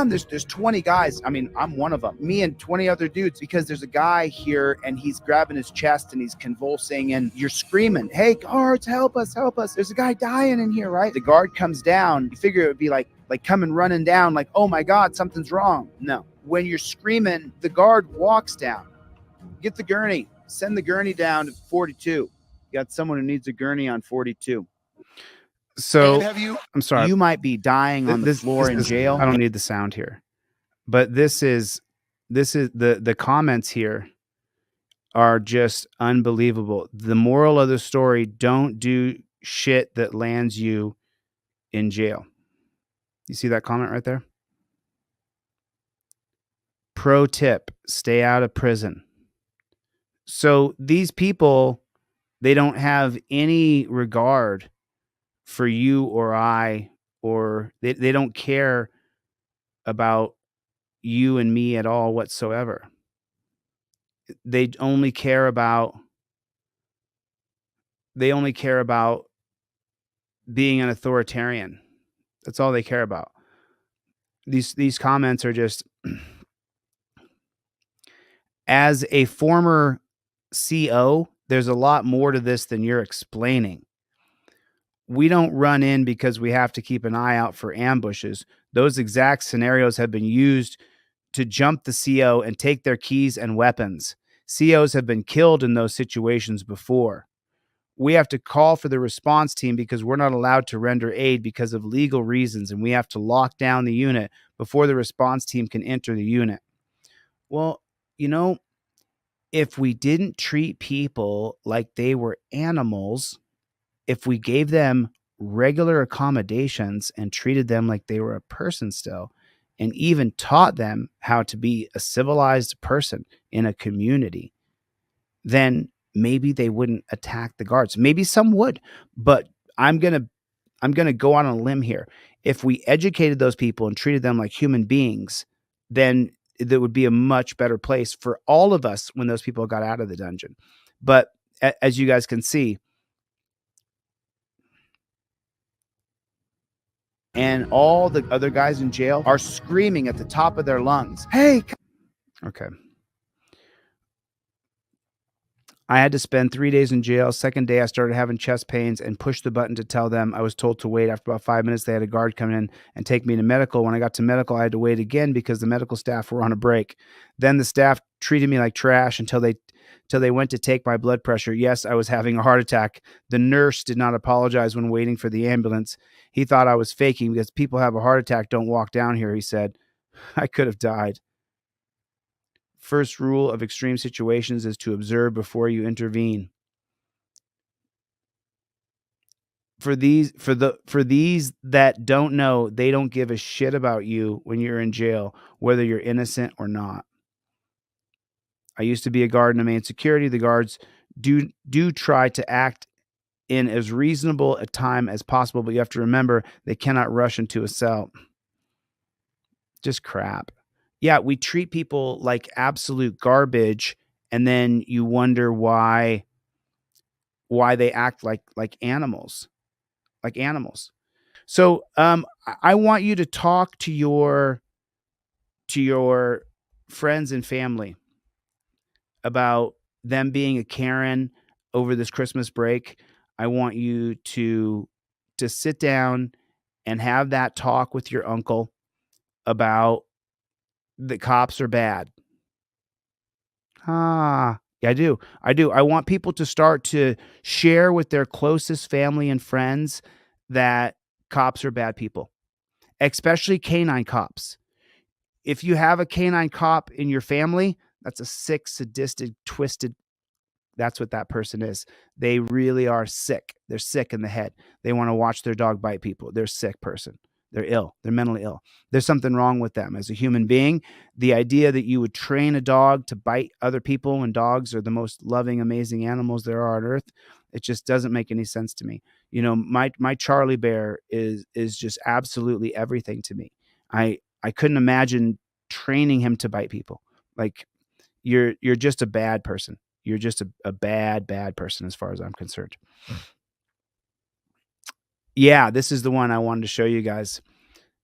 S1: There's 20 guys. I mean, I'm one of them. Me and 20 other dudes, because there's a guy here and he's grabbing his chest and he's convulsing and you're screaming, hey, guards, help us. There's a guy dying in here, right? The guard comes down. You figure it would be like coming running down, like, oh my God, something's wrong. No. When you're screaming, the guard walks down. Get the gurney. Send the gurney down to 42. Got someone who needs a gurney on 42. So
S13: And have you?
S1: I'm sorry. You might be dying on the floor in jail. I don't need the sound here. But this is the comments here are just unbelievable. The moral of the story, don't do shit that lands you in jail. You see that comment right there? Pro tip, stay out of prison. So these people, they don't have any regard for you or I, or they don't care about you and me at all whatsoever. They only care about being an authoritarian. That's all they care about. These comments are just as a former CO, there's a lot more to this than you're explaining. We don't run in because we have to keep an eye out for ambushes. Those exact scenarios have been used to jump the CO and take their keys and weapons. COs have been killed in those situations before. We have to call for the response team because we're not allowed to render aid because of legal reasons, and we have to lock down the unit before the response team can enter the unit. Well, if we didn't treat people like they were animals, if we gave them regular accommodations and treated them like they were a person still, and even taught them how to be a civilized person in a community, then maybe they wouldn't attack the guards. Maybe some would, but I'm going to go on a limb here. If we educated those people and treated them like human beings, then that would be a much better place for all of us when those people got out of the dungeon. But as you guys can see, and all the other guys in jail are screaming at the top of their lungs, "Hey!" Okay. I had to spend 3 days in jail. Second day, I started having chest pains and pushed the button to tell them. I was told to wait. After about 5 minutes, they had a guard come in and take me to medical. When I got to medical, I had to wait again because the medical staff were on a break. Then the staff treated me like trash until they went to take my blood pressure. Yes, I was having a heart attack. The nurse did not apologize when waiting for the ambulance. He thought I was faking because people have a heart attack don't walk down here, he said. I could have died. First rule of extreme situations is to observe before you intervene. For these that don't know, they don't give a shit about you when you're in jail, whether you're innocent or not. I used to be a guard in a main security. The guards do try to act in as reasonable a time as possible, but you have to remember they cannot rush into a cell. Just crap. Yeah, we treat people like absolute garbage, and then you wonder why they act like animals. Like animals. So I want you to talk to your friends and family about them being a Karen over this Christmas break. I want you to sit down and have that talk with your uncle about the cops are bad. Yeah, I do. I want people to start to share with their closest family and friends that cops are bad people, especially canine cops. If you have a canine cop in your family, that's a sick, sadistic, twisted. That's what that person is. They really are sick. They're sick in the head. They want to watch their dog bite people. They're a sick person. They're ill. They're mentally ill. There's something wrong with them. As a human being, the idea that you would train a dog to bite other people when dogs are the most loving, amazing animals there are on earth, it just doesn't make any sense to me. My Charlie Bear is just absolutely everything to me. I couldn't imagine training him to bite people. Like you're just a bad person. You're just a bad person as far as I'm concerned. Yeah, this is the one I wanted to show you guys.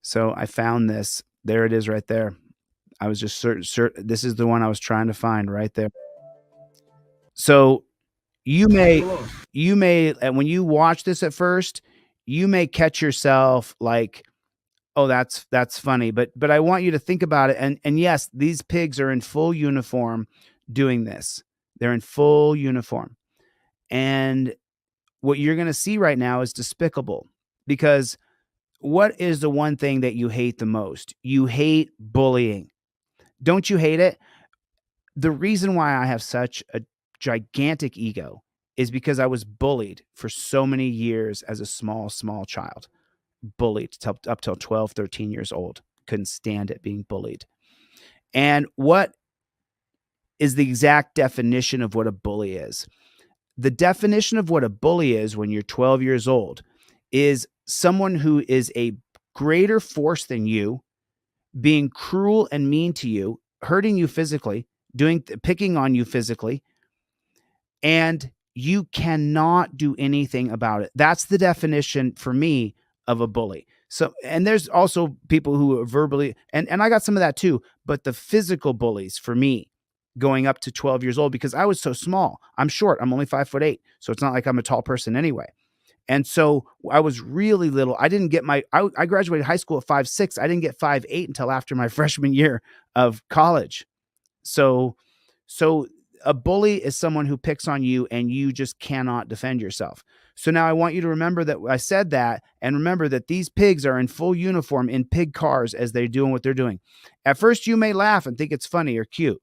S1: So I found this. There it is right there. I was just certain this is the one I was trying to find right there. So you may, and when you watch this at first, you may catch yourself like, oh, that's funny. But I want you to think about it. And yes, these pigs are in full uniform doing this. They're in full uniform. And what you're going to see right now is despicable, because what is the one thing that you hate the most? You hate bullying. Don't you hate it? The reason why I have such a gigantic ego is because I was bullied for so many years as a small child. Bullied up till 12, 13 years old. Couldn't stand it, being bullied. And what is the exact definition of what a bully is? The definition of what a bully is when you're 12 years old is someone who is a greater force than you, being cruel and mean to you, hurting you physically, picking on you physically, and you cannot do anything about it. That's the definition for me of a bully. So, and there's also people who are verbally, and I got some of that too, but the physical bullies for me going up to 12 years old, because I was so small. I'm short. I'm only 5'8". So it's not like I'm a tall person anyway. And so I was really little. I didn't get I graduated high school at 5'6". I didn't get 5'8" until after my freshman year of college. So a bully is someone who picks on you and you just cannot defend yourself. So now I want you to remember that I said that, and remember that these pigs are in full uniform in pig cars as they're doing what they're doing. At first you may laugh and think it's funny or cute,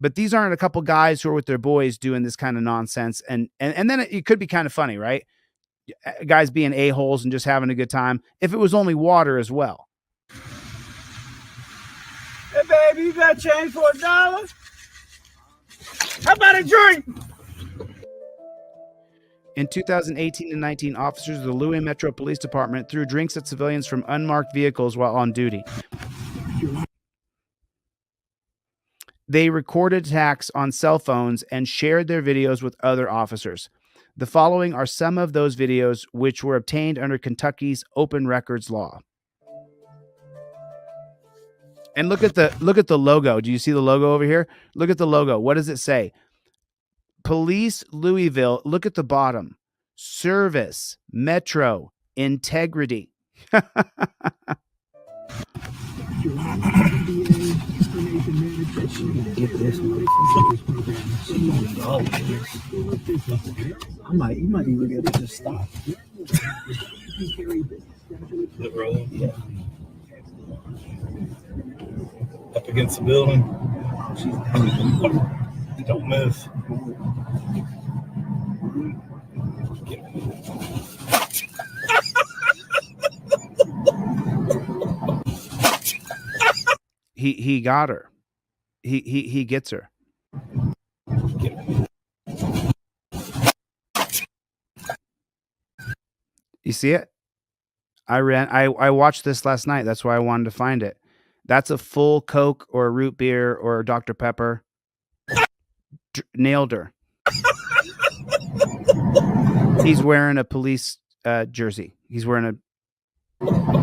S1: but these aren't a couple guys who are with their boys doing this kind of nonsense. And then it could be kind of funny, right? Guys being a-holes and just having a good time. If it was only water as well.
S7: Hey, baby, you got change for $1? How about a drink?
S1: In 2018 and 19, officers of the Louis Metro Police Department threw drinks at civilians from unmarked vehicles while on duty. They recorded attacks on cell phones and shared their videos with other officers. The following are some of those videos which were obtained under Kentucky's open records law. And look at the logo. Do you see the logo over here? Look at the logo. What does it say? Police Louisville. Look at the bottom. Service, Metro, Integrity.
S7: Get this you might even get it to stop.
S21: The road? Yeah. Up against the building. Don't miss.
S1: He got her. He gets her. You see it? I watched this last night. That's why I wanted to find it. That's a full Coke or a root beer or a Dr. Pepper. Nailed her. He's wearing a police jersey. He's wearing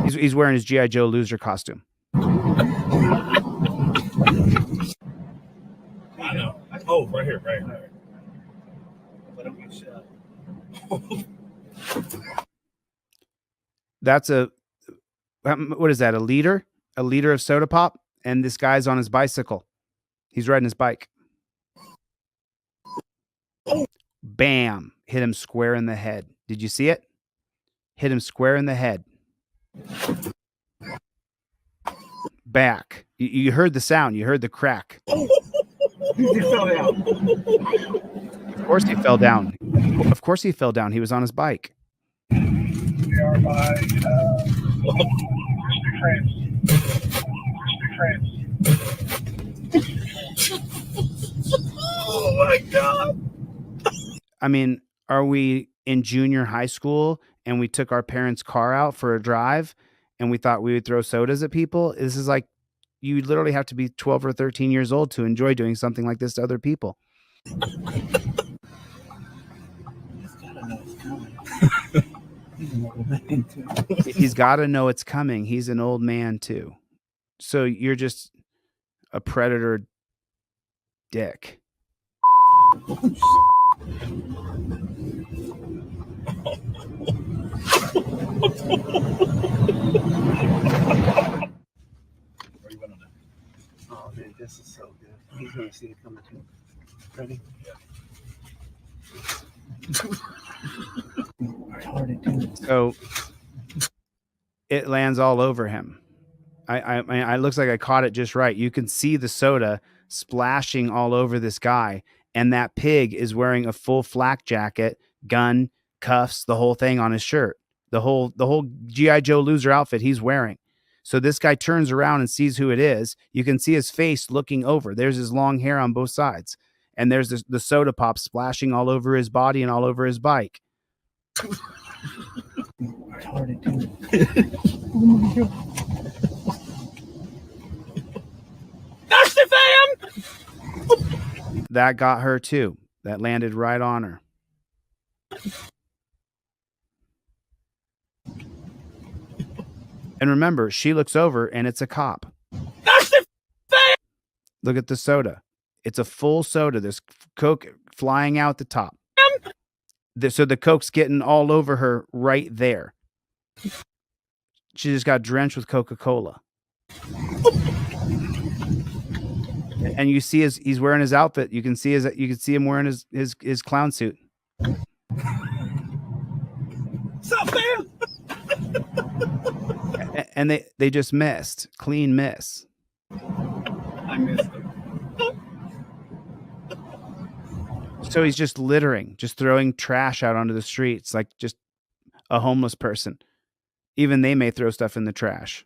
S1: his G.I. Joe loser costume.
S21: I know. Oh, right here.
S1: That's what is that? A liter of soda pop, and this guy's on his bicycle. He's riding his bike. Bam! Hit him square in the head. Did you see it? Hit him square in the head. Back. You heard the sound. You heard the crack.
S7: He fell down.
S1: Of course he fell down. Of course he fell down. He was on his bike.
S7: We are by Oh my God.
S1: I mean, are we in junior high school and we took our parents' car out for a drive and we thought we would throw sodas at people? This is like, you literally have to be 12 or 13 years old to enjoy doing something like this to other people. He's got to know it's coming. He's an old man too. So you're just a predator dick.
S7: Oh, dude, this is so good. He's gonna see it coming too.
S3: Ready?
S1: So it lands all over him. I looks like I caught it just right. You can see the soda splashing all over this guy, and that pig is wearing a full flak jacket, gun, cuffs, the whole thing on his shirt. The whole GI Joe loser outfit he's wearing. So this guy turns around and sees who it is. You can see his face looking over. There's his long hair on both sides, and there's the soda pop splashing all over his body and all over his bike.
S7: That's the fam!
S1: That got her too. That landed right on her. And remember, she looks over and it's a cop.
S7: That's the fam!
S1: Look at the soda. It's a full soda. There's Coke flying out the top. So the Coke's getting all over her right there. She just got drenched with Coca-Cola. And you see he's wearing his outfit. You can see him wearing his clown suit.
S7: Stop, fam!
S1: And they just missed. Clean miss.
S3: I missed it.
S1: So he's just littering, just throwing trash out onto the streets like just a homeless person. Even they may throw stuff in the trash.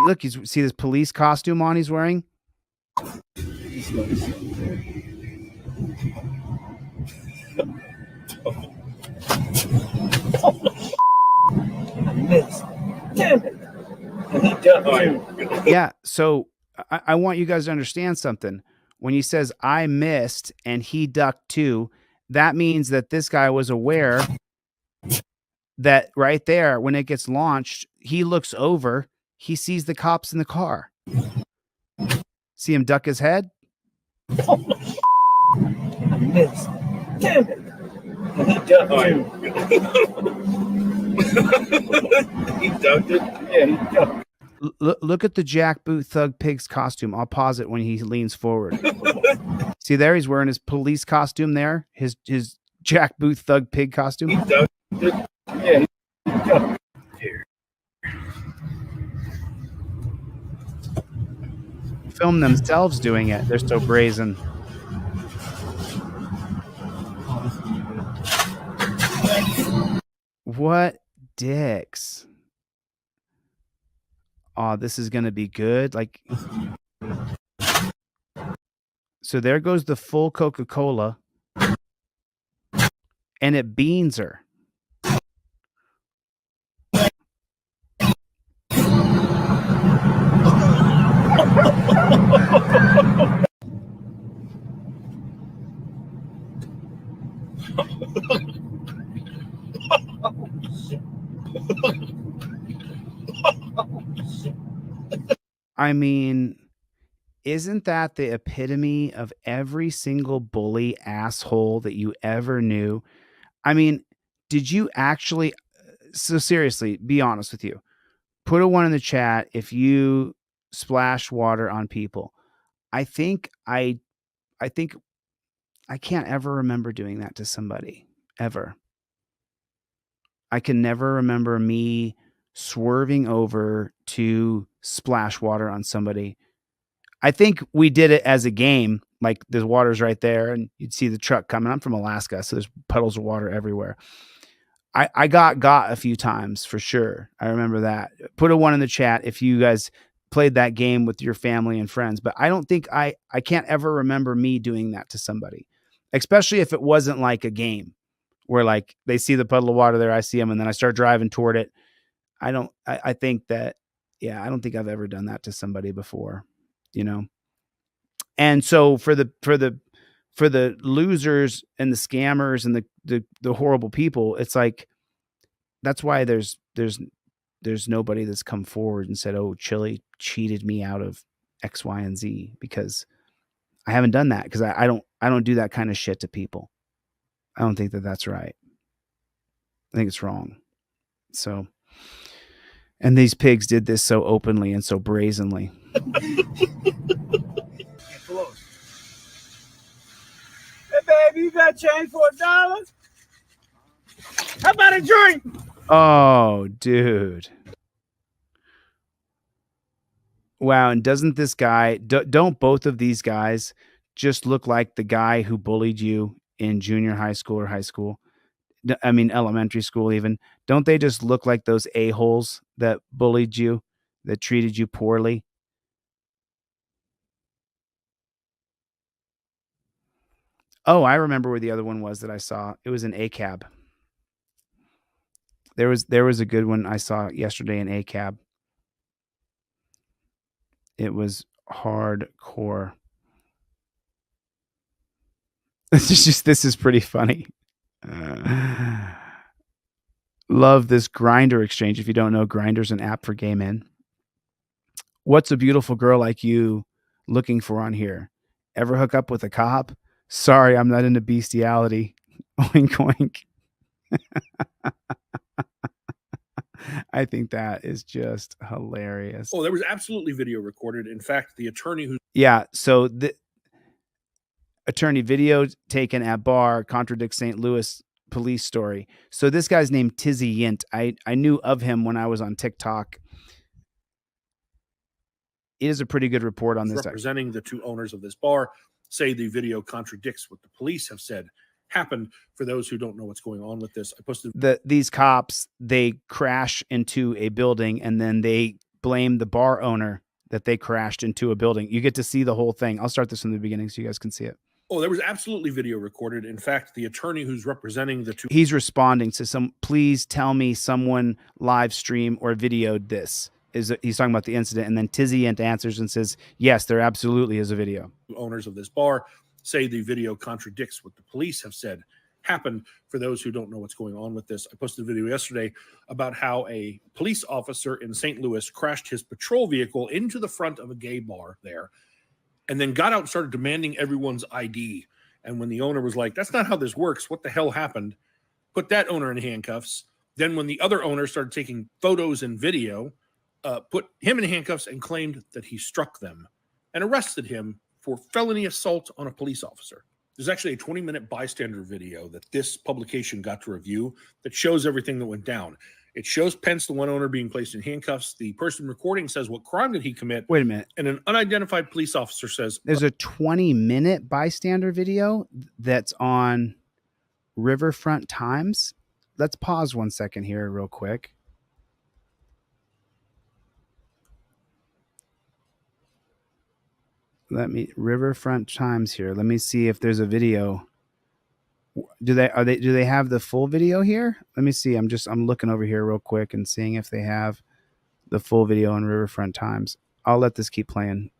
S1: Look, see this police costume on he's wearing?
S7: Damn it!
S1: Yeah, so I want you guys to understand something. When he says, I missed and he ducked too, that means that this guy was aware that right there, when it gets launched, he looks over, he sees the cops in the car. See him duck his head?
S7: Damn it! He ducked it? Yeah, he ducked.
S1: Look at the Jackboot Thug Pig's costume. I'll pause it when he leans forward. See there? He's wearing his police costume there. His Jackboot Thug Pig costume.
S7: He ducked it. Yeah, he ducked. Here.
S1: Film themselves doing it. They're so brazen. What dicks. Oh, this is going to be good. Like, so there goes the full Coca-Cola and it beans her. I mean, isn't that the epitome of every single bully asshole that you ever knew? I mean, did you actually, so seriously, be honest with you. Put a 1 in the chat if you splash water on people. I think I can't ever remember doing that to somebody, ever. I can never remember me swerving over to splash water on somebody. I think we did it as a game, like the water's right there and you'd see the truck coming. I'm from Alaska, so there's puddles of water everywhere. I got a few times for sure. I remember that. Put a 1 in the chat if you guys played that game with your family and friends, but I don't think I can't ever remember me doing that to somebody, especially if it wasn't like a game where like they see the puddle of water there, I see them, and then I start driving toward it. I think that, yeah, I don't think I've ever done that to somebody before, you know? And so for the losers and the scammers and the horrible people, it's like, that's why there's nobody that's come forward and said, oh, Chili cheated me out of X, Y, and Z, because I haven't done that, because I don't do that kind of shit to people. I don't think that that's right. I think it's wrong. So, and these pigs did this so openly and so brazenly.
S21: baby, you got change for $1? How about a drink?
S1: Oh, dude. Wow. And doesn't this guy, don't both of these guys just look like the guy who bullied you in junior high school or high school? I mean, elementary school even. Don't they just look like those a-holes that bullied you, that treated you poorly? Oh, I remember where the other one was that I saw. It was an ACAB. There was a good one I saw yesterday in ACAB. It was hardcore. This is pretty funny. Love this Grinder exchange. If you don't know, Grinder's an app for gay men. What's a beautiful girl like you looking for on here? Ever hook up with a cop? Sorry, I'm not into bestiality. Oink oink. I think that is just hilarious.
S8: Oh, there was absolutely video recorded. In fact, the attorney who
S1: Yeah, so the attorney video taken at bar contradicts St. Louis police story. So this guy's named Tizzy Yint. I knew of him when I was on TikTok. It is a pretty good report on this.
S8: representing the two owners of this bar say the video contradicts what the police have said happened. For those who don't know what's going on with this, I posted
S1: These cops, they crash into a building and then they blame the bar owner that they crashed into a building. You get to see the whole thing. I'll start this from the beginning so you guys can see it.
S8: Oh, there was absolutely video recorded. In fact, the attorney who's representing the two
S1: He's responding to please tell me someone live stream or videoed this. He's talking about the incident, and then Tizzy Yint answers and says, yes, there absolutely is a video.
S8: owners of this bar say the video contradicts what the police have said happened. For those who don't know what's going on with this, I posted a video yesterday about how a police officer in St. Louis crashed his patrol vehicle into the front of a gay bar there and then got out and started demanding everyone's ID. And when the owner was like, that's not how this works, what the hell happened? Put that owner in handcuffs. Then when the other owner started taking photos and video, put him in handcuffs and claimed that he struck them and arrested him for felony assault on a police officer. There's actually a 20-minute bystander video that this publication got to review that shows everything that went down. It shows Pence, the one owner, being placed in handcuffs. The person recording says, what crime did he commit?
S1: Wait a minute.
S8: And an unidentified police officer says,
S1: there's a 20-minute bystander video that's on Riverfront Times. Let's pause 1 second here real quick. Riverfront Times here. Let me see if there's a video. Do they have the full video here? Let me see. I'm looking over here real quick and seeing if they have the full video on Riverfront Times. I'll let this keep playing.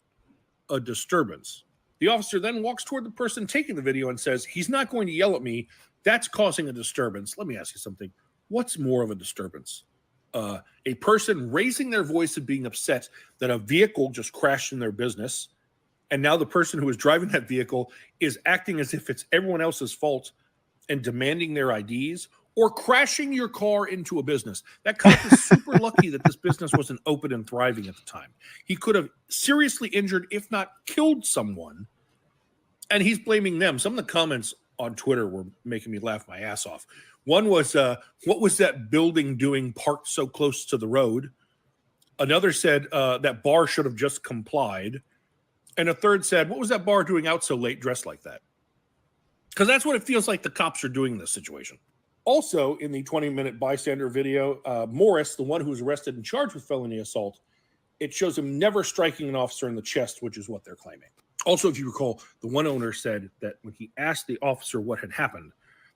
S8: A disturbance. The officer then walks toward the person taking the video and says, he's not going to yell at me. That's causing a disturbance. Let me ask you something. What's more of a disturbance? A person raising their voice and being upset that a vehicle just crashed in their business, and now the person who is driving that vehicle is acting as if it's everyone else's fault and demanding their IDs, or crashing your car into a business. That cop is super lucky that this business wasn't open and thriving at the time. He could have seriously injured, if not killed someone, and he's blaming them. Some of the comments on Twitter were making me laugh my ass off. One was, what was that building doing parked so close to the road? Another said that bar should have just complied. And a third said, what was that bar doing out so late dressed like that? Because that's what it feels like the cops are doing in this situation. Also, in the 20-minute bystander video, Morris, the one who was arrested and charged with felony assault, it shows him never striking an officer in the chest, which is what they're claiming. Also, if you recall, the one owner said that when he asked the officer what had happened,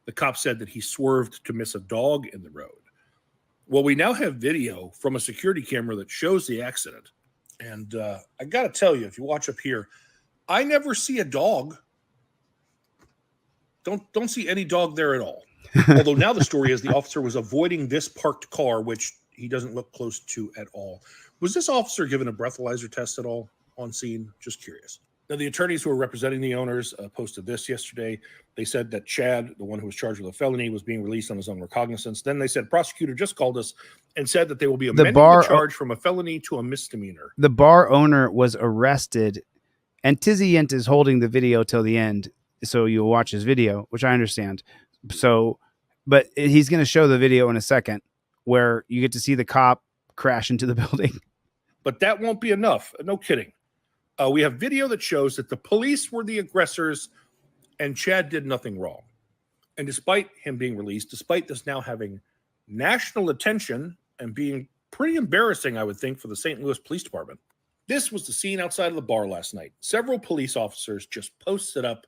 S8: the cop said that he swerved to miss a dog in the road. Well, we now have video from a security camera that shows the accident. And I got to tell you, if you watch up here, I never see a dog. Don't see any dog there at all. Although now the story is the officer was avoiding this parked car, which he doesn't look close to at all. Was this officer given a breathalyzer test at all on scene? Just curious. Now, the attorneys who are representing the owners posted this yesterday. They said that Chad, the one who was charged with a felony, was being released on his own recognizance. Then they said, prosecutor just called us and said that they will be amending the charge from a felony to a misdemeanor.
S1: The bar owner was arrested, and Tizzy Yint is holding the video till the end. so you'll watch his video, which I understand. So, but he's going to show the video in a second where you get to see the cop crash into the building.
S8: But that won't be enough. No kidding. We have video that shows that the police were the aggressors and Chad did nothing wrong. And despite him being released, despite this now having national attention and being pretty embarrassing, I would think, for the St. Louis Police Department, this was the scene outside of the bar last night. Several police officers just posted up,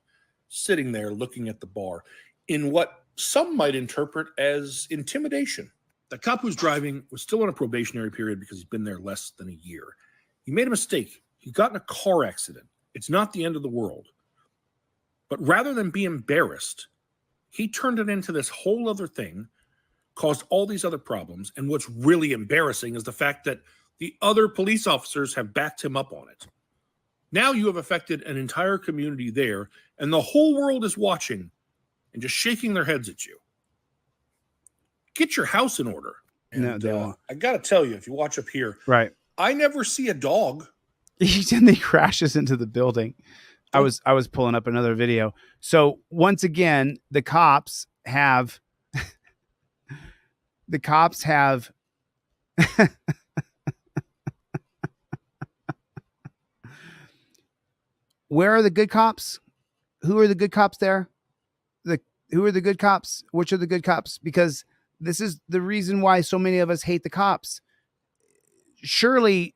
S8: sitting there looking at the bar in what some might interpret as intimidation. The cop who's driving was still on a probationary period because he's been there less than a year. He made a mistake. He got in a car accident. It's not the end of the world. But rather than be embarrassed, he turned it into this whole other thing, caused all these other problems. And what's really embarrassing is the fact that the other police officers have backed him up on it. Now you have affected an entire community there, and the whole world is watching and just shaking their heads at you. Get your house in order.
S1: No, they won't.
S8: I got to tell you, if you watch up here,
S1: Right.
S8: I never see a dog.
S1: And he crashes into the building. I was pulling up another video. So once again, the cops have where are the good cops? Who are the good cops there? Who are the good cops? Which are the good cops? Because this is the reason why so many of us hate the cops. Surely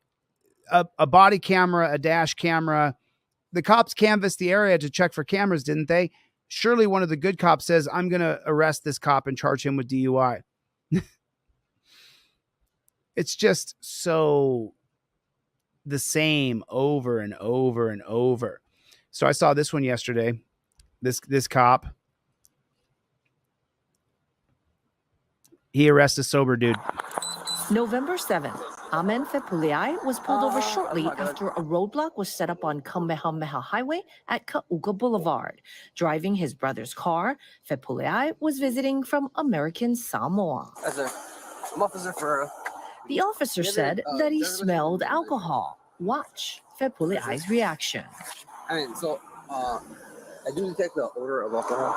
S1: a body camera, a dash camera, the cops canvassed the area to check for cameras, didn't they? Surely one of the good cops says, I'm going to arrest this cop and charge him with DUI. It's just so the same over and over and over. So I saw this one yesterday. This cop, he arrests a sober dude.
S5: November 7th, Amen Fepuliai was pulled over shortly after a roadblock was set up on Kamehameha Highway at Ka'uka Boulevard. Driving his brother's car, Fepuliai was visiting from American Samoa. The officer said that he smelled alcohol. Watch Fepuliai's reaction.
S22: I do detect the odor of alcohol.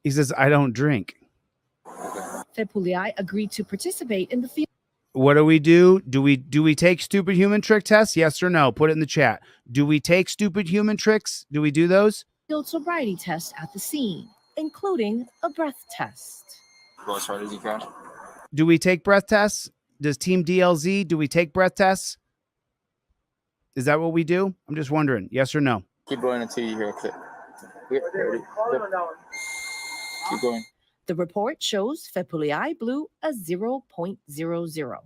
S1: He says, I don't drink.
S5: Fepuliai agreed to participate in the field.
S1: What do we do? Do we take stupid human trick tests? Yes or no? Put it in the chat. Do we take stupid human tricks? Do we do those?
S5: Field sobriety test at the scene, including a breath test.
S22: As hard as you can.
S1: Do we take breath tests? Does Team DLZ, do we take breath tests? Is that what we do? I'm just wondering. Yes or no?
S22: Keep going until you hear a click. Keep going.
S5: The report shows Fepuliai blew a 0.00.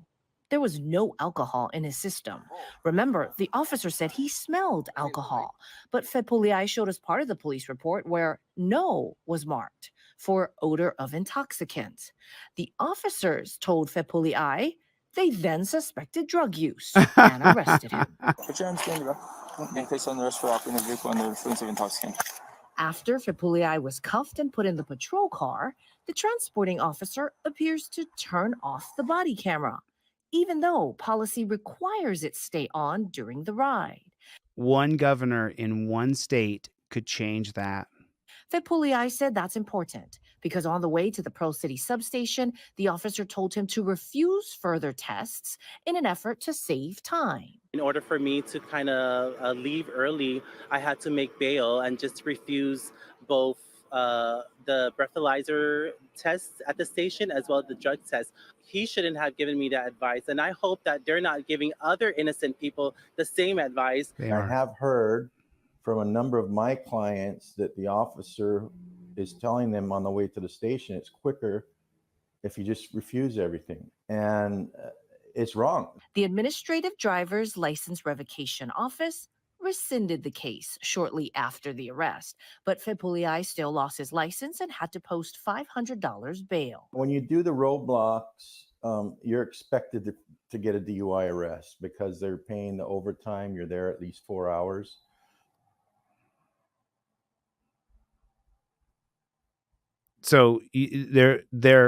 S5: There was no alcohol in his system. Remember, the officer said he smelled alcohol, but Fepuliai showed us part of the police report where no was marked for odor of intoxicant. The officers told Fepuliai they then suspected drug use and arrested him.
S22: Put your hands behind you, bro. And place on the rest for operating the vehicle under the influence of intoxicant.
S5: After Fepuliai was cuffed and put in the patrol car, the transporting officer appears to turn off the body camera, even though policy requires it stay on during the ride.
S1: One governor in one state could change that.
S5: Fepuliai said that's important because on the way to the Pearl City substation, the officer told him to refuse further tests in an effort to save time.
S23: In order for me to kind of leave early, I had to make bail and just refuse both the breathalyzer tests at the station as well as the drug test. He shouldn't have given me that advice, and I hope that they're not giving other innocent people the same advice.
S24: I have heard from a number of my clients that the officer is telling them on the way to the station it's quicker if you just refuse everything, and it's wrong.
S5: The Administrative Driver's License Revocation Office rescinded the case shortly after the arrest, but Fepuliai still lost his license and had to post $500 bail.
S24: When you do the roadblocks, you're expected to get a DUI arrest because they're paying the overtime. You're there at least 4 hours.
S1: So they're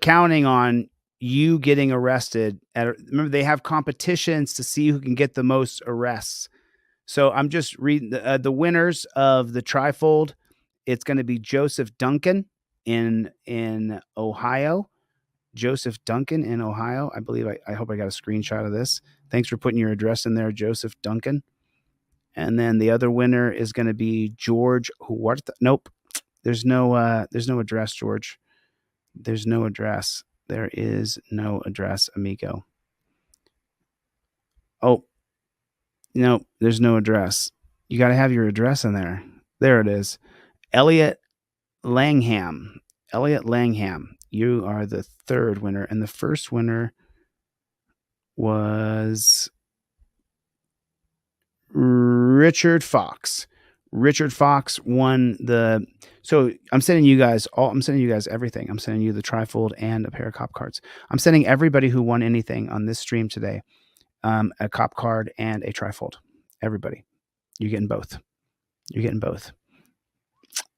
S1: counting on you getting arrested. Remember, they have competitions to see who can get the most arrests. So I'm just reading the winners of the trifold. It's going to be Joseph Duncan in Ohio. Joseph Duncan in Ohio. I believe I hope I got a screenshot of this. Thanks for putting your address in there, Joseph Duncan. And then the other winner is going to be George Huerta. Nope. There's no address, George. There's no address. There is no address, amigo. Oh, no, there's no address. You got to have your address in there. There it is. Elliot Langham. Elliot Langham. You are the third winner. And the first winner was Richard Fox. Richard Fox won the. So I'm sending you guys everything. I'm sending you the trifold and a pair of cop cards. I'm sending everybody who won anything on this stream today a cop card and a trifold. Everybody, you're getting both. You're getting both.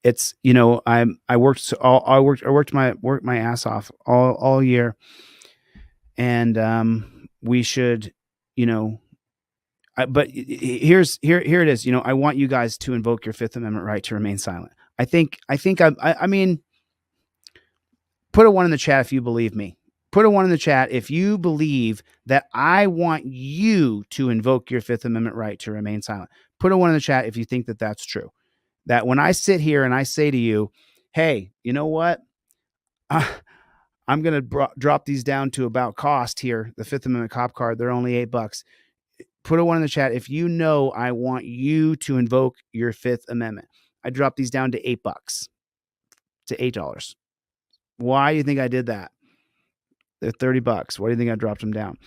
S1: It's I worked my ass off all year, and we should but here it is. I want you guys to invoke your Fifth Amendment right to remain silent. I mean, put a 1 in the chat if you believe me. Put a 1 in the chat if you believe that I want you to invoke your Fifth Amendment right to remain silent. Put a 1 in the chat if you think that that's true. That when I sit here and I say to you, hey, you know what? I'm going to drop these down to about cost here. The Fifth Amendment cop card, they're only $8. Put a 1 in the chat if you know I want you to invoke your Fifth Amendment. I dropped these down to $8, to $8. Why do you think I did that? They're $30. Why do you think I dropped them down?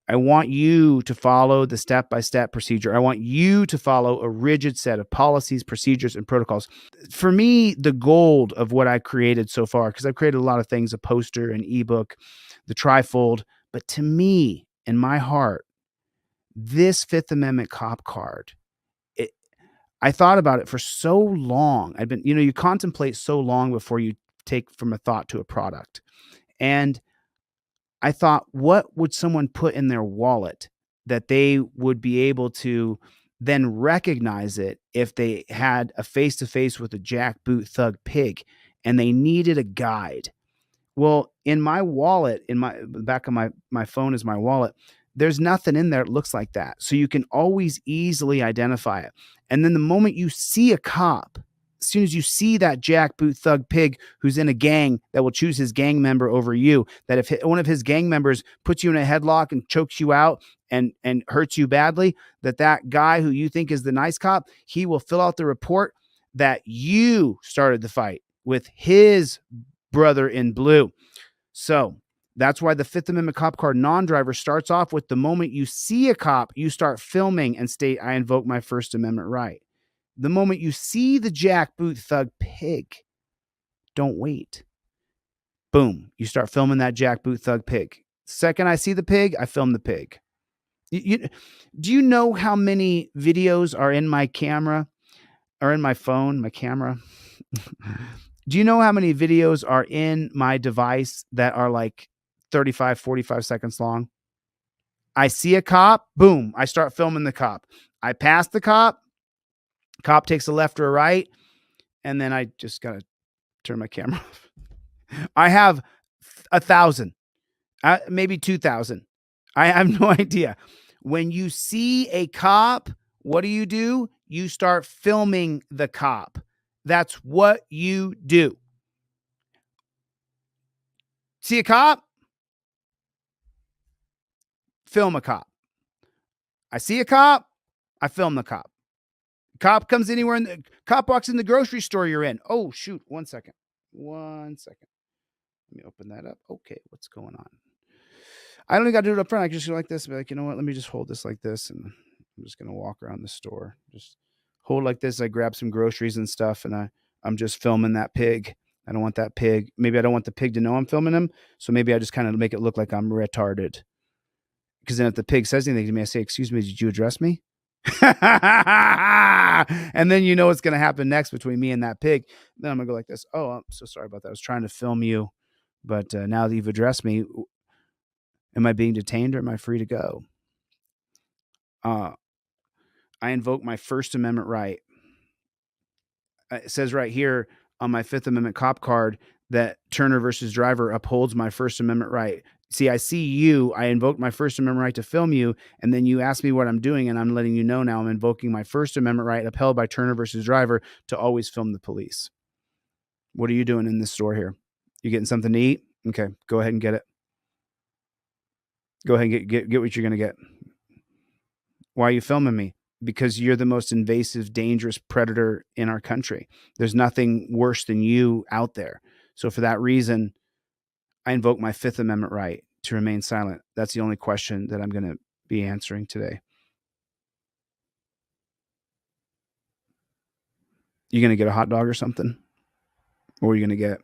S1: I want you to follow the step-by-step procedure. I want you to follow a rigid set of policies, procedures, and protocols. For me, the gold of what I created so far, because I've created a lot of things, a poster, an ebook, the trifold, but to me, in my heart, this Fifth Amendment cop card, I thought about it for so long. I've been, you contemplate so long before you take from a thought to a product. And I thought, what would someone put in their wallet that they would be able to then recognize it if they had a face-to-face with a jackboot thug pig and they needed a guide? Well, in my wallet, in the back of my phone is my wallet, there's nothing in there that looks like that. So you can always easily identify it. And then the moment you see a cop, as soon as you see that jackboot thug pig who's in a gang that will choose his gang member over you, that if one of his gang members puts you in a headlock and chokes you out and hurts you badly, that guy who you think is the nice cop, he will fill out the report that you started the fight with his brother in blue. So that's why the Fifth Amendment cop card non-driver starts off with the moment you see a cop, you start filming and state, I invoke my First Amendment right. The moment you see the jackboot thug pig, don't wait. Boom. You start filming that jackboot thug pig. Second I see the pig, I film the pig. Do you know how many videos are in my camera or in my phone, my camera? Do you know how many videos are in my device that are like 35, 45 seconds long? I see a cop, boom, I start filming the cop. I pass the cop takes a left or a right, and then I just got to turn my camera off. I have 1,000, maybe 2,000. I have no idea. When you see a cop, what do? You start filming the cop. That's what you do. See a cop? Film a cop. I see a cop, I film the cop. Cop comes anywhere cop walks in the grocery store you're in. Oh, shoot. 1 second. 1 second. Let me open that up. Okay, what's going on? I don't even got to do it up front. I can just go like this and be like, you know what? Let me just hold this like this. And I'm just going to walk around the store. Just hold like this. I grab some groceries and stuff, and I'm just filming that pig. I don't want that pig. Maybe I don't want the pig to know I'm filming him. So maybe I just kind of make it look like I'm retarded. Because then if the pig says anything to me, I say, excuse me, did you address me? And then you know what's going to happen next between me and that pig. Then I'm going to go like this. Oh, I'm so sorry about that. I was trying to film you But now that you've addressed me, am I being detained or am I free to go? I invoke my First Amendment right. It says right here on my Fifth Amendment cop card that Turner versus Driver upholds my First Amendment right. See, I see you. I invoke my First Amendment right to film you, and then you ask me what I'm doing, and I'm letting you know now I'm invoking my First Amendment right upheld by Turner versus Driver to always film the police. What are you doing in this store here? You getting something to eat? Okay, go ahead and get it. Go ahead and get what you're going to get. Why are you filming me? Because you're the most invasive, dangerous predator in our country. There's nothing worse than you out there. So for that reason, I invoke my Fifth Amendment right to remain silent. That's the only question that I'm going to be answering today. You going to get a hot dog or something? What are you going to get?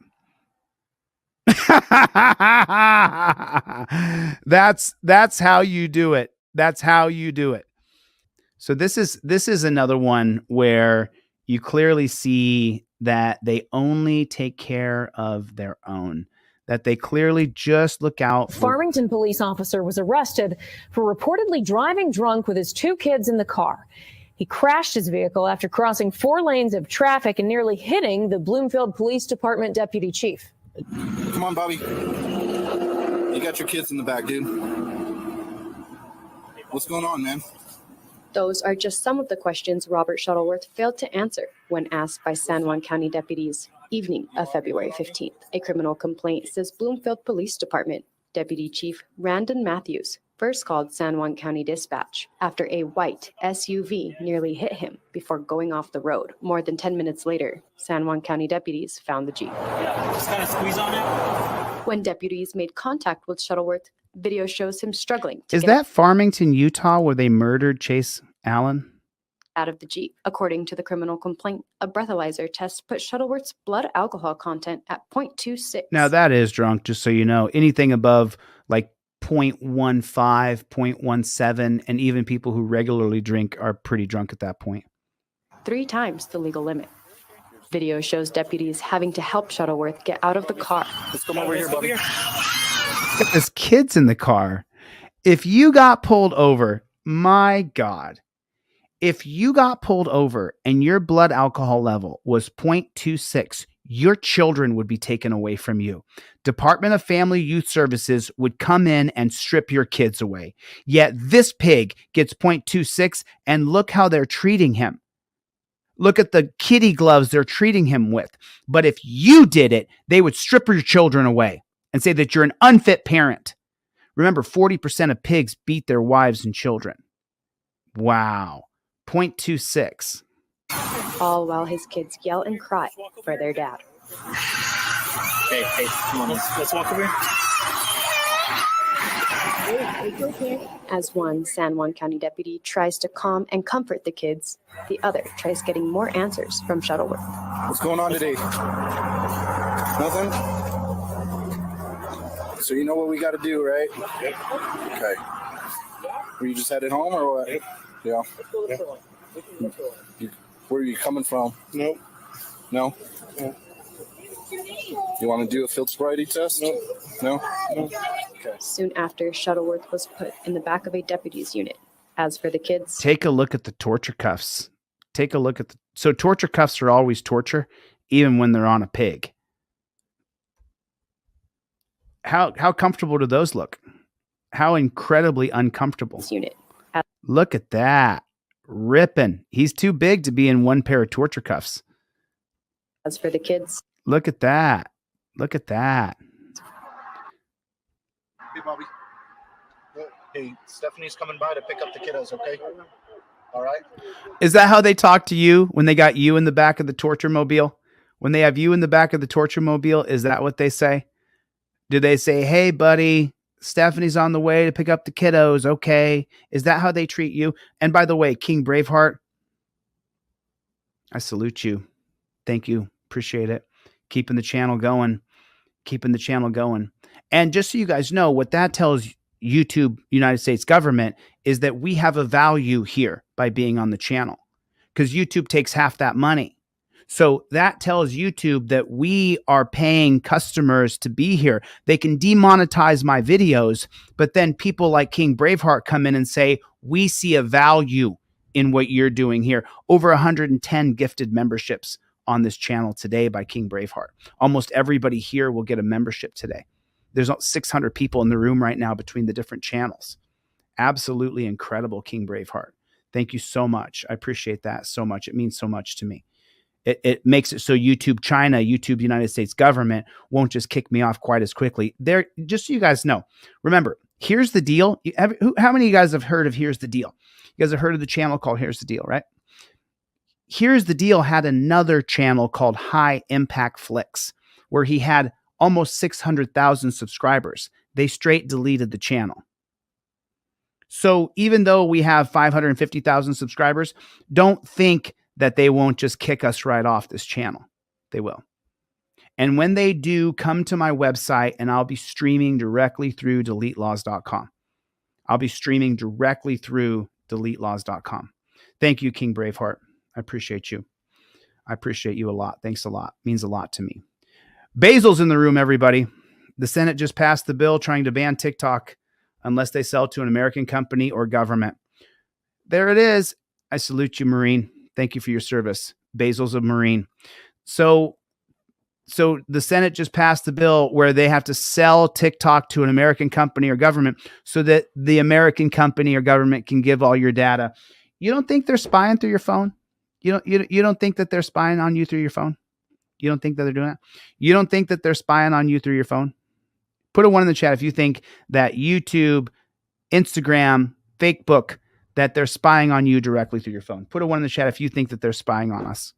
S1: That's how you do it. That's how you do it. So this is another one where you clearly see that they only take care of their own, that they clearly just look out for.
S2: Farmington police officer was arrested for reportedly driving drunk with his 2 kids in the car. He crashed his vehicle after crossing 4 lanes of traffic and nearly hitting the Bloomfield Police Department deputy chief.
S4: Come on, Bobby. You got your kids in the back, dude. What's going on, man?
S6: Those are just some of the questions Robert Shuttleworth failed to answer when asked by San Juan County deputies. Evening of February 15th, a criminal complaint says Bloomfield Police Department Deputy Chief Randon Matthews first called San Juan County Dispatch after a white SUV nearly hit him before going off the road. More than 10 minutes later, San Juan County deputies found the Jeep.
S22: Just kind of squeeze on it.
S6: When deputies made contact with Shuttleworth, video shows him struggling to
S1: Is
S6: get
S1: that Farmington, Utah, where they murdered Chase Allen?
S6: out of the Jeep. According to the criminal complaint, a breathalyzer test put Shuttleworth's blood alcohol content at 0.26.
S1: Now that is drunk, just so you know. Anything above like 0.15, 0.17, and even people who regularly drink are pretty drunk at that point.
S6: 3 times the legal limit. Video shows deputies having to help Shuttleworth get out of the car.
S4: Let's come over here, buddy.
S1: There's kids in the car. If you got pulled over, my God, if you got pulled over and your blood alcohol level was 0.26, your children would be taken away from you. Department of Family Youth Services would come in and strip your kids away. Yet this pig gets 0.26, and look how they're treating him. Look at the kitty gloves they're treating him with. But if you did it, they would strip your children away and say that you're an unfit parent. Remember, 40% of pigs beat their wives and children. Wow. 0.26.
S6: All while his kids yell and cry for their dad.
S22: Hey, come on, let's walk over here.
S6: As one San Juan County deputy tries to calm and comfort the kids, the other tries getting more answers from Shuttleworth.
S4: What's going on today? Nothing? So you know what we got to do, right? Okay. Were you just headed home or what? Yeah. Where are you coming from?
S18: Nope.
S4: No? You want to do a field sobriety test? No? Okay.
S6: Soon after, Shuttleworth was put in the back of a deputy's unit. As for the kids,
S1: Take a look at the torture cuffs. Take a look at the. So torture cuffs are always torture, even when they're on a pig. How comfortable do those look? How incredibly uncomfortable.
S6: Unit.
S1: Look at that. Ripping. He's too big to be in one pair of torture cuffs.
S6: As for the kids,
S1: Look at that. Look at that.
S4: Hey, Bobby. Hey, Stephanie's coming by to pick up the kiddos, okay? All right?
S1: Is that how they talk to you when they got you in the back of the torture mobile? When they have you in the back of the torture mobile, is that what they say? Do they say, hey, buddy, Stephanie's on the way to pick up the kiddos, okay? Is that how they treat you? And by the way, King Braveheart, I salute you. Thank you. Appreciate it. Keeping the channel going. Keeping the channel going. And just so you guys know, what that tells YouTube, United States government, is that we have a value here by being on the channel, because YouTube takes half that money. So that tells YouTube that we are paying customers to be here. They can demonetize my videos, but then people like King Braveheart come in and say, we see a value in what you're doing here. Over 110 gifted memberships on this channel today by King Braveheart. Almost everybody here will get a membership today. There's 600 people in the room right now between the different channels. Absolutely incredible, King Braveheart. Thank you so much. I appreciate that so much. It means so much to me. It makes it so YouTube China, YouTube United States government won't just kick me off quite as quickly. There, just so you guys know, remember, Here's the Deal. How many of you guys have heard of Here's the Deal? You guys have heard of the channel called Here's the Deal, right? Here's the Deal had another channel called High Impact Flicks, where he had almost 600,000 subscribers. They straight deleted the channel. So even though we have 550,000 subscribers, don't think that they won't just kick us right off this channel. They will. And when they do, come to my website and I'll be streaming directly through deletelaws.com. I'll be streaming directly through deletelaws.com. Thank you, King Braveheart. I appreciate you. I appreciate you a lot. Thanks a lot. Means a lot to me. Basil's in the room, everybody. The Senate just passed the bill trying to ban TikTok unless they sell to an American company or government. There it is. I salute you, Marine. Thank you for your service. Basil's a Marine. So the Senate just passed the bill where they have to sell TikTok to an American company or government so that the American company or government can give all your data. You don't think they're spying through your phone? You don't think that they're spying on you through your phone? You don't think that they're doing that? You don't think that they're spying on you through your phone? Put a 1 in the chat if you think that YouTube, Instagram, Facebook, that they're spying on you directly through your phone. Put a 1 in the chat if you think that they're spying on us.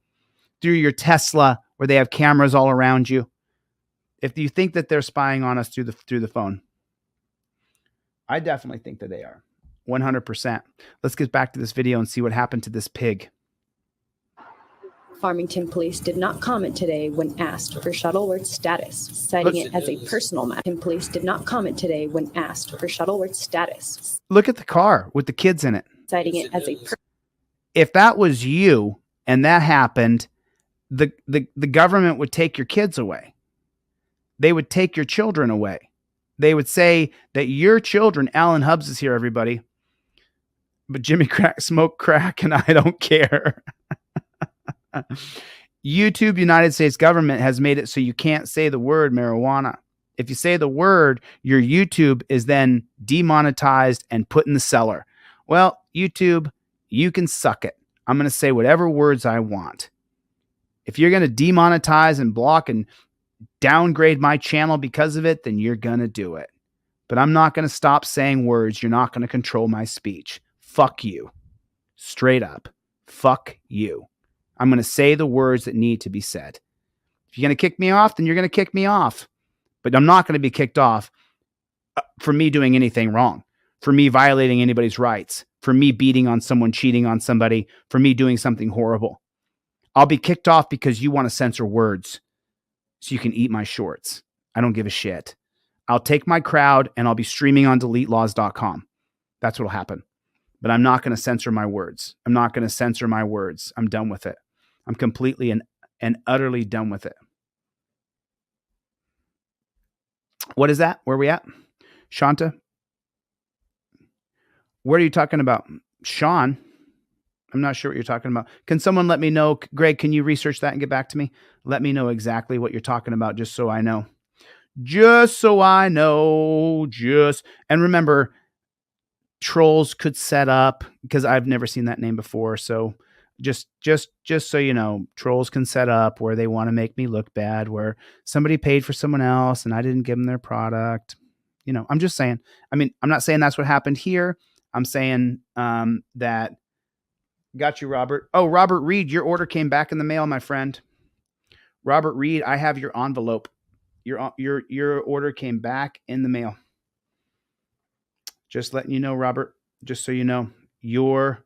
S1: Through your Tesla, where they have cameras all around you. If you think that they're spying on us through the phone. I definitely think that they are. 100%. Let's get back to this video and see what happened to this pig.
S6: Farmington police did not comment today when asked for Shuttleworth's status, citing it as a personal matter. Police did not comment today when asked for Shuttleworth's status.
S1: Look at the car with the kids in it.
S6: Citing it as a
S1: if that was you and that happened, the government would take your kids away. They would take your children away. They would say that your children, Alan Hubbs is here, everybody, but Jimmy Crack smoked crack and I don't care. YouTube United States government has made it so you can't say the word marijuana. If you say the word, your YouTube is then demonetized and put in the cellar. Well, YouTube, you can suck it. I'm going to say whatever words I want. If you're going to demonetize and block and downgrade my channel because of it, then you're going to do it. But I'm not going to stop saying words. You're not going to control my speech. Fuck you. Straight up. Fuck you. I'm going to say the words that need to be said. If you're going to kick me off, then you're going to kick me off. But I'm not going to be kicked off for me doing anything wrong, for me violating anybody's rights, for me beating on someone, cheating on somebody, for me doing something horrible. I'll be kicked off because you want to censor words so you can eat my shorts. I don't give a shit. I'll take my crowd and I'll be streaming on deletelaws.com. That's what'll happen. But I'm not going to censor my words. I'm not going to censor my words. I'm done with it. I'm completely and utterly done with it. What is that? Where are we at? Shanta? What are you talking about? Sean? I'm not sure what you're talking about. Can someone let me know? Greg, can you research that and get back to me? Let me know exactly what you're talking about just so I know. Just so I know. And remember, trolls could set up, because I've never seen that name before, so just so you know, trolls can set up where they want to make me look bad, where somebody paid for someone else and I didn't give them their product. You know, I'm just saying. I mean, I'm not saying that's what happened here. I'm saying that. Got you, Robert. Oh, Robert Reed, your order came back in the mail, my friend. Robert Reed, I have your envelope. Your order came back in the mail. Just letting you know, Robert. Just so you know, your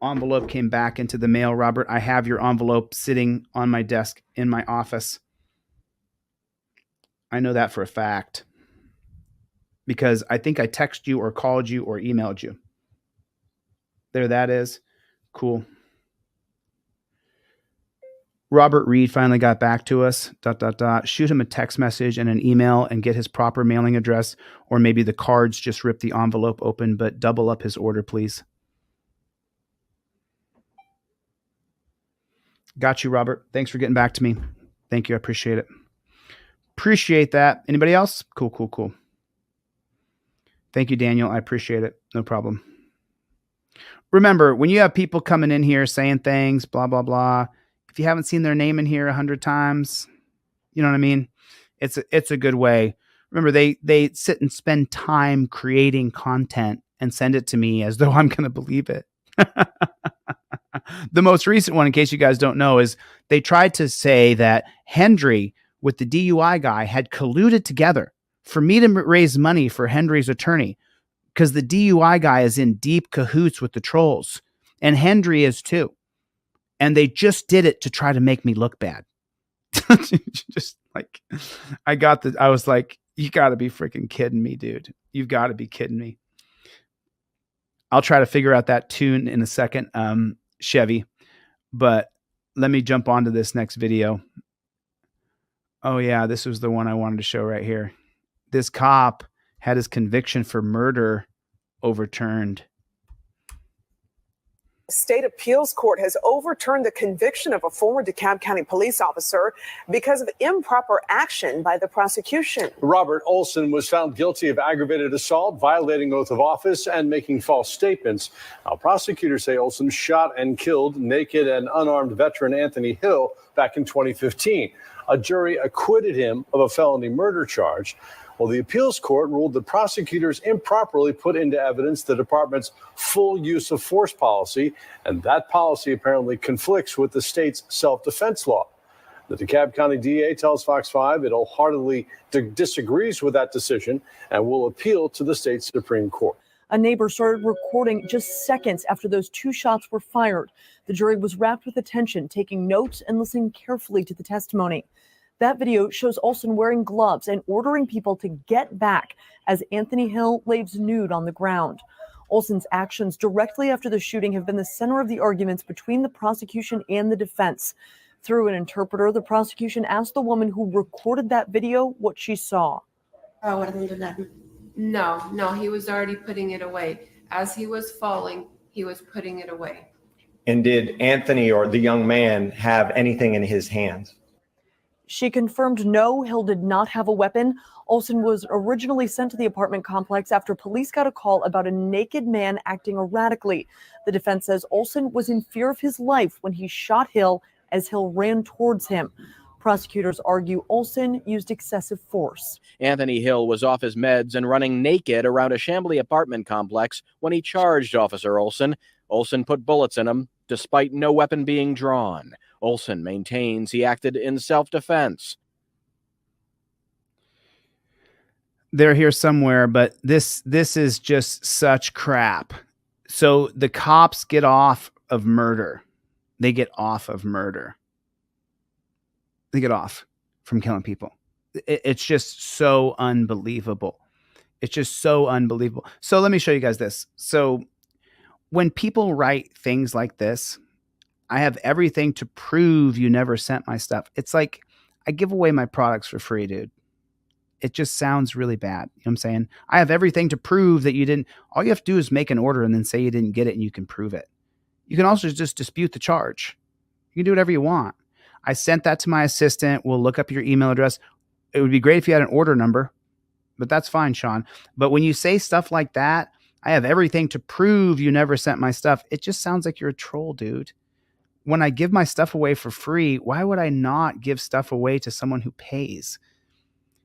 S1: envelope came back into the mail, Robert. I have your envelope sitting on my desk in my office. I know that for a fact because I think I texted you or called you or emailed you. There that is. Cool. Robert Reed finally got back to us. ... Shoot him a text message and an email and get his proper mailing address, or maybe the cards just rip the envelope open, but double up his order, please. Got you, Robert. Thanks for getting back to me. Thank you. I appreciate it. Appreciate that. Anybody else? Cool. Thank you, Daniel. I appreciate it. No problem. Remember, when you have people coming in here saying things, blah, blah, blah, if you haven't seen their name in here 100 times, you know what I mean? It's a good way. Remember, they sit and spend time creating content and send it to me as though I'm going to believe it. The most recent one, in case you guys don't know, is they tried to say that Hendry with the DUI guy had colluded together for me to raise money for Hendry's attorney, because the DUI guy is in deep cahoots with the trolls, and Hendry is too. And they just did it to try to make me look bad. Just like, I was like, you got to be freaking kidding me, dude. You've got to be kidding me. I'll try to figure out that tune in a second, Chevy, but let me jump onto this next video. Oh yeah, this was the one I wanted to show right here. This cop had his conviction for murder overturned.
S9: State appeals court has overturned the conviction of a former DeKalb County police officer because of improper action by the prosecution.
S10: Robert Olson was found guilty of aggravated assault, violating oath of office, and making false statements. Now, prosecutors say Olson shot and killed naked and unarmed veteran Anthony Hill back in 2015. A jury acquitted him of a felony murder charge. Well, the appeals court ruled that prosecutors improperly put into evidence the department's full use of force policy, and that policy apparently conflicts with the state's self-defense law. The DeKalb County DA tells Fox 5 it wholeheartedly disagrees with that decision and will appeal to the state Supreme Court.
S12: A neighbor started recording just seconds after those two shots were fired. The jury was wrapped with attention, taking notes and listening carefully to the testimony. That video shows Olson wearing gloves and ordering people to get back as Anthony Hill lays nude on the ground. Olson's actions directly after the shooting have been the center of the arguments between the prosecution and the defense. Through an interpreter, the prosecution asked the woman who recorded that video what she saw.
S14: No, he was already putting it away. As he was falling, he was putting it away.
S25: And did Anthony or the young man have anything in his hands?
S12: She confirmed no, Hill did not have a weapon. Olson was originally sent to the apartment complex after police got a call about a naked man acting erratically. The defense says Olson was in fear of his life when he shot Hill as Hill ran towards him. Prosecutors argue Olson used excessive force.
S26: Anthony Hill was off his meds and running naked around a Chamblee apartment complex when he charged Officer Olson. Olson put bullets in him, despite no weapon being drawn. Olson maintains he acted in self-defense.
S1: They're here somewhere, but this is just such crap. So the cops get off of murder. They get off of murder. They get off from killing people. It's just so unbelievable. It's just so unbelievable. So let me show you guys this. So when people write things like this, I have everything to prove you never sent my stuff. It's like I give away my products for free, dude. It just sounds really bad. You know what I'm saying? I have everything to prove that you didn't. All you have to do is make an order and then say you didn't get it and you can prove it. You can also just dispute the charge. You can do whatever you want. I sent that to my assistant. We'll look up your email address. It would be great if you had an order number, but that's fine, Sean. But when you say stuff like that, I have everything to prove you never sent my stuff. It just sounds like you're a troll, dude. When I give my stuff away for free, why would I not give stuff away to someone who pays?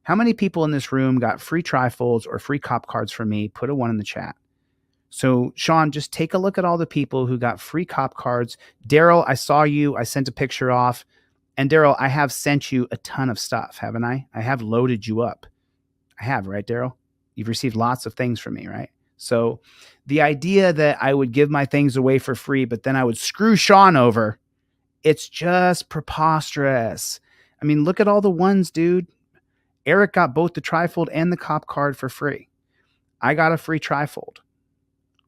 S1: How many people in this room got free trifolds or free cop cards from me? Put a 1 in the chat. So, Sean, just take a look at all the people who got free cop cards. Daryl, I saw you. I sent a picture off. And Daryl, I have sent you a ton of stuff, haven't I? I have loaded you up. I have, right, Daryl? You've received lots of things from me, right? So the idea that I would give my things away for free, but then I would screw Sean over, it's just preposterous. I mean, look at all the ones, dude. Eric got both the trifold and the cop card for free. I got a free trifold.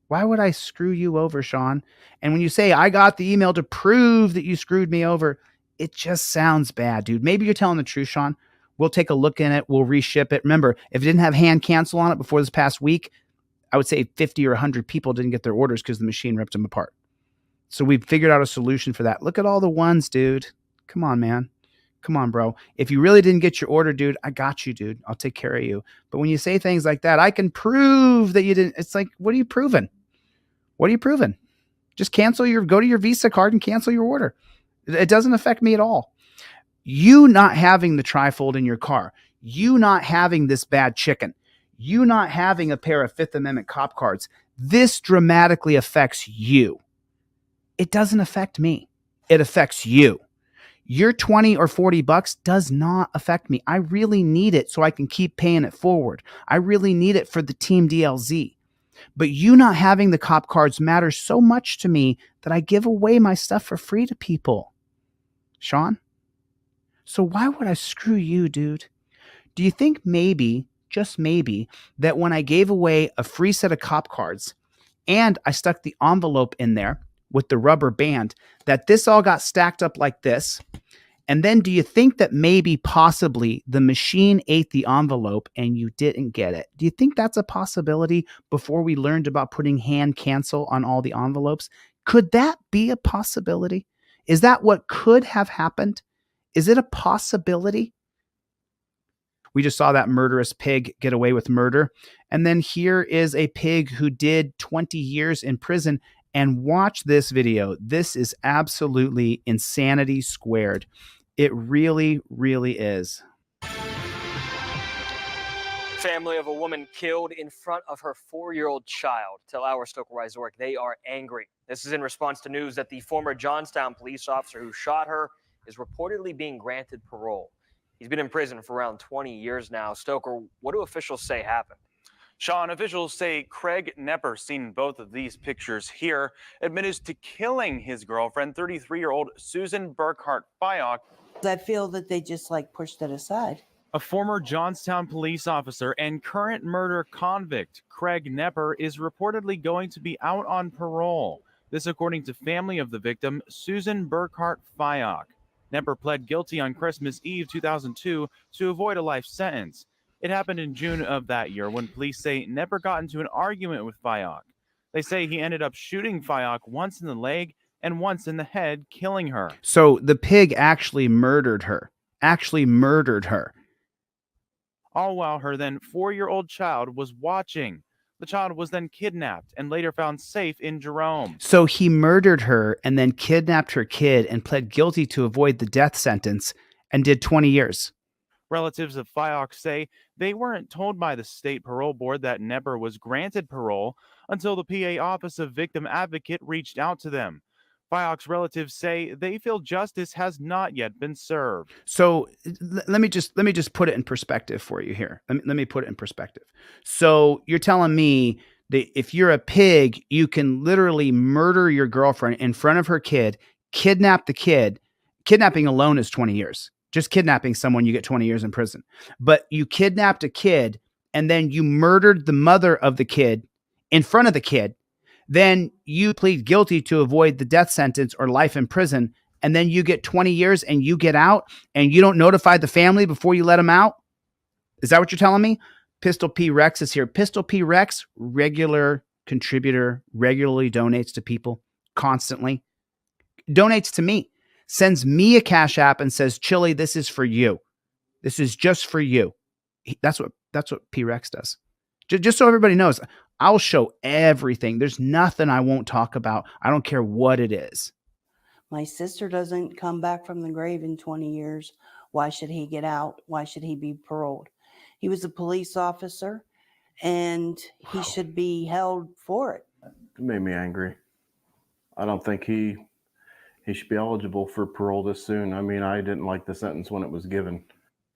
S1: Why would I screw you over, Sean? And when you say I got the email to prove that you screwed me over, it just sounds bad, dude. Maybe you're telling the truth, Sean. We'll take a look in it. We'll reship it. Remember, if it didn't have hand cancel on it before this past week, I would say 50 or 100 people didn't get their orders because the machine ripped them apart. So we've figured out a solution for that. Look at all the ones, dude. Come on, man. Come on, bro. If you really didn't get your order, dude, I got you, dude. I'll take care of you. But when you say things like that, I can prove that you didn't. It's like, what are you proving? What are you proving? Just go to your Visa card and cancel your order. It doesn't affect me at all. You not having the trifold in your car, you not having this bad chicken, you not having a pair of Fifth Amendment cop cards, this dramatically affects you. It doesn't affect me. It affects you. Your 20 or 40 bucks does not affect me. I really need it so I can keep paying it forward. I really need it for the team DLZ. But you not having the cop cards matters so much to me that I give away my stuff for free to people. Sean? So why would I screw you, dude? Do you think maybe, just maybe, that when I gave away a free set of cop cards and I stuck the envelope in there with the rubber band, that this all got stacked up like this? And then do you think that maybe possibly the machine ate the envelope and you didn't get it? Do you think that's a possibility before we learned about putting hand cancel on all the envelopes? Could that be a possibility? Is that what could have happened? Is it a possibility? We just saw that murderous pig get away with murder. And then here is a pig who did 20 years in prison. And watch this video. This is absolutely insanity squared. It really, really is.
S11: Family of a woman killed in front of her 4-year-old child tell our Stoker Resort they are angry. This is in response to news that the former Johnstown police officer who shot her is reportedly being granted parole. He's been in prison for around 20 years now. Stoker, what do officials say happened?
S15: Sean, officials say Craig Nepper, seen in both of these pictures here, admitted to killing his girlfriend, 33-year-old Susan Burkhart Fyock.
S16: I feel that they just pushed it aside.
S15: A former Johnstown police officer and current murder convict, Craig Nepper, is reportedly going to be out on parole. This according to family of the victim, Susan Burkhart Fyock. Nepper pled guilty on Christmas Eve 2002 to avoid a life sentence. It happened in June of that year when police say Nepper got into an argument with Fyock. They say he ended up shooting Fyock once in the leg and once in the head, killing her.
S1: So the pig actually murdered her.
S15: All while her then 4-year-old child was watching. The child was then kidnapped and later found safe in Jerome.
S1: So he murdered her and then kidnapped her kid and pled guilty to avoid the death sentence and did 20 years.
S15: Relatives of Fyock say they weren't told by the state parole board that Nepper was granted parole until the PA Office of Victim Advocate reached out to them. Fyock's relatives say they feel justice has not yet been served.
S1: So let me just put it in perspective for you here. Let me put it in perspective. So you're telling me that if you're a pig, you can literally murder your girlfriend in front of her kid, kidnap the kid. Kidnapping alone is 20 years. Just kidnapping someone, you get 20 years in prison. But you kidnapped a kid and then you murdered the mother of the kid in front of the kid. Then you plead guilty to avoid the death sentence or life in prison. And then you get 20 years and you get out and you don't notify the family before you let them out. Is that what you're telling me? Pistol P Rex is here. Pistol P Rex, regular contributor, regularly donates to people constantly. Donates to me. Sends me a Cash App and says, Chili, this is for you. This is just for you. That's what P Rex does. Just so everybody knows, I'll show everything. There's nothing I won't talk about. I don't care what it is.
S16: My sister doesn't come back from the grave in 20 years. Why should he get out? Why should he be paroled? He was a police officer and he should be held for it.
S17: It made me angry. I don't think he should be eligible for parole this soon. I mean, I didn't like the sentence when it was given.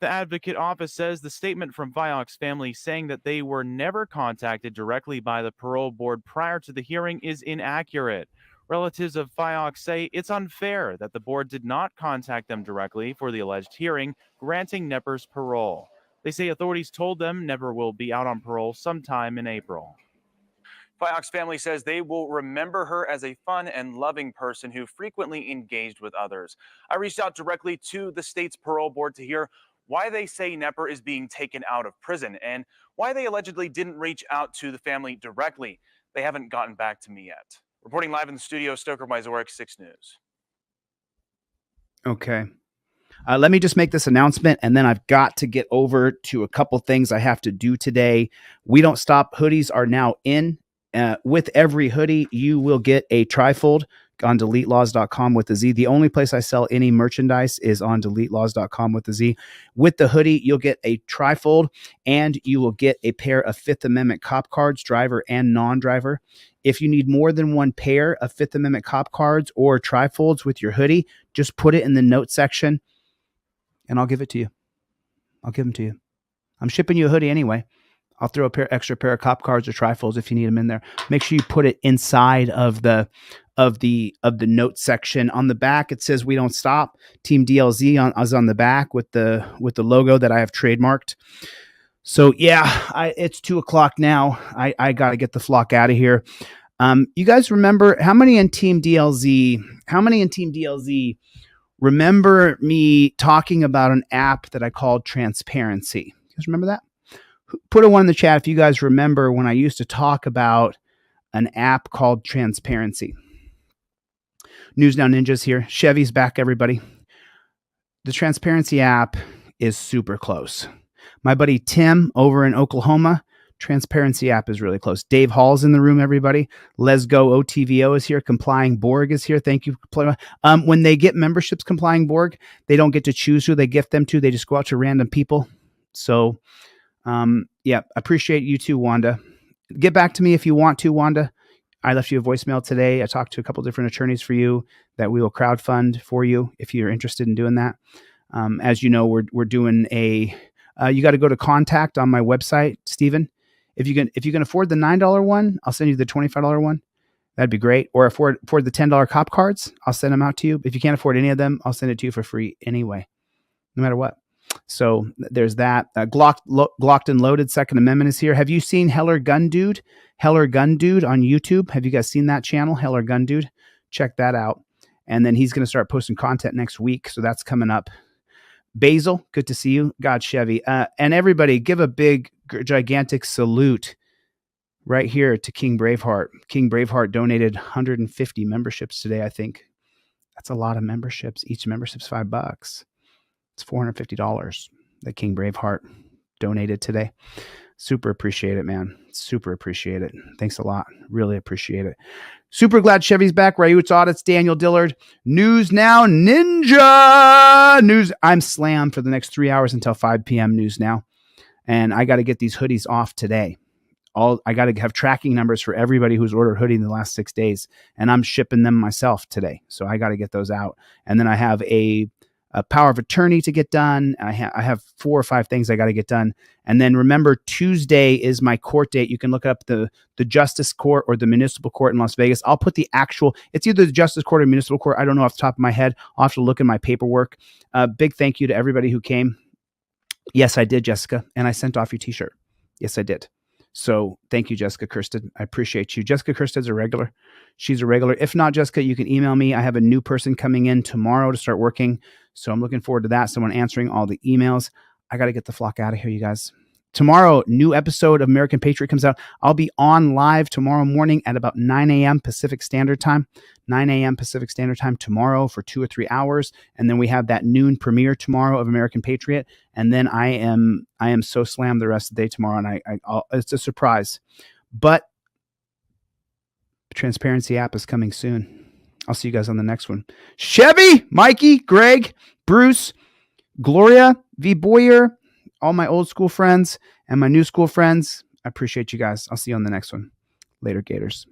S15: The advocate office says the statement from Fyock's family saying that they were never contacted directly by the parole board prior to the hearing is inaccurate. Relatives of Fyock say it's unfair that the board did not contact them directly for the alleged hearing, granting Nepper's parole. They say authorities told them Nepper will be out on parole sometime in April. Fiox's family says they will remember her as a fun and loving person who frequently engaged with others. I reached out directly to the state's parole board to hear why they say Nepper is being taken out of prison and why they allegedly didn't reach out to the family directly. They haven't gotten back to me yet. Reporting live in the studio, Stoker Myzorek, 6 News.
S1: Okay. Let me just make this announcement, and then I've got to get over to a couple things I have to do today. We Don't Stop hoodies are now in. With every hoodie, you will get a trifold on deletelaws.com with the Z. The only place I sell any merchandise is on deletelaws.com with the Z. With the hoodie, you'll get a trifold, and you will get a pair of Fifth Amendment cop cards, driver and non-driver. If you need more than one pair of Fifth Amendment cop cards or trifolds with your hoodie, just put it in the note section, and I'll give it to you. I'll give them to you. I'm shipping you a hoodie anyway. I'll throw a extra pair of cop cards or trifolds if you need them in there. Make sure you put it inside of the note section. On the back, it says "We Don't Stop." Team DLZ is on the back with the logo that I have trademarked. So yeah, it's 2:00 now. I got to get the flock out of here. You guys remember how many in Team DLZ? Remember me talking about an app that I called Transparency? You guys remember that? Put a 1 in the chat if you guys remember when I used to talk about an app called Transparency. News Now Ninjas here. Chevy's back, everybody. The Transparency app is super close. My buddy Tim over in Oklahoma, Transparency app is really close. Dave Hall's in the room, everybody. Let's Go OTVO is here. Complying Borg is here. Thank you. When they get memberships, Complying Borg, they don't get to choose who they gift them to. They just go out to random people. So, yeah, appreciate you too, Wanda. Get back to me if you want to, Wanda. I left you a voicemail today. I talked to a couple different attorneys for you that we will crowdfund for you if you're interested in doing that. As you know, we're doing you got to go to contact on my website, Stephen. If you can afford the $9 one, I'll send you the $25 one. That'd be great. Or afford the $10 cop cards, I'll send them out to you. If you can't afford any of them, I'll send it to you for free anyway, no matter what. So there's that. Glocked and Loaded Second Amendment is here. Have you seen Heller Gun Dude? Heller Gun Dude on YouTube. Have you guys seen that channel, Heller Gun Dude? Check that out. And then he's going to start posting content next week. So that's coming up. Basil, good to see you. God, Chevy. And everybody, give a big, gigantic salute right here to King Braveheart. King Braveheart donated 150 memberships today, I think. That's a lot of memberships. Each membership's $5. It's $450 that King Braveheart donated today. Super appreciate it, man. Super appreciate it. Thanks a lot. Really appreciate it. Super glad Chevy's back. Rayut's Audits, Daniel Dillard. News Now Ninja. News. I'm slammed for the next 3 hours until 5 p.m. News Now. And I got to get these hoodies off today. I got to have tracking numbers for everybody who's ordered hoodie in the last 6 days. And I'm shipping them myself today. So I got to get those out. And then I have a power of attorney to get done. I have 4 or 5 things I got to get done. And then remember, Tuesday is my court date. You can look up the Justice Court or the Municipal Court in Las Vegas. I'll put the actual, it's either the Justice Court or Municipal Court. I don't know off the top of my head. I'll have to look in my paperwork. Big thank you to everybody who came. Yes, I did, Jessica. And I sent off your t-shirt. Yes, I did. So thank you, Jessica Kirsten. I appreciate you. Jessica Kirsten's a regular. She's a regular. If not, Jessica, you can email me. I have a new person coming in tomorrow to start working. So I'm looking forward to that. Someone answering all the emails. I got to get the flock out of here, you guys. Tomorrow, new episode of American Patriot comes out. I'll be on live tomorrow morning at about 9 a.m. Pacific Standard Time. 9 a.m. Pacific Standard Time tomorrow for 2 or 3 hours. And then we have that noon premiere tomorrow of American Patriot. And then I am so slammed the rest of the day tomorrow. And it's a surprise. But the Transparency app is coming soon. I'll see you guys on the next one. Chevy, Mikey, Greg, Bruce, Gloria, V. Boyer, all my old school friends and my new school friends. I appreciate you guys. I'll see you on the next one. Later, Gators.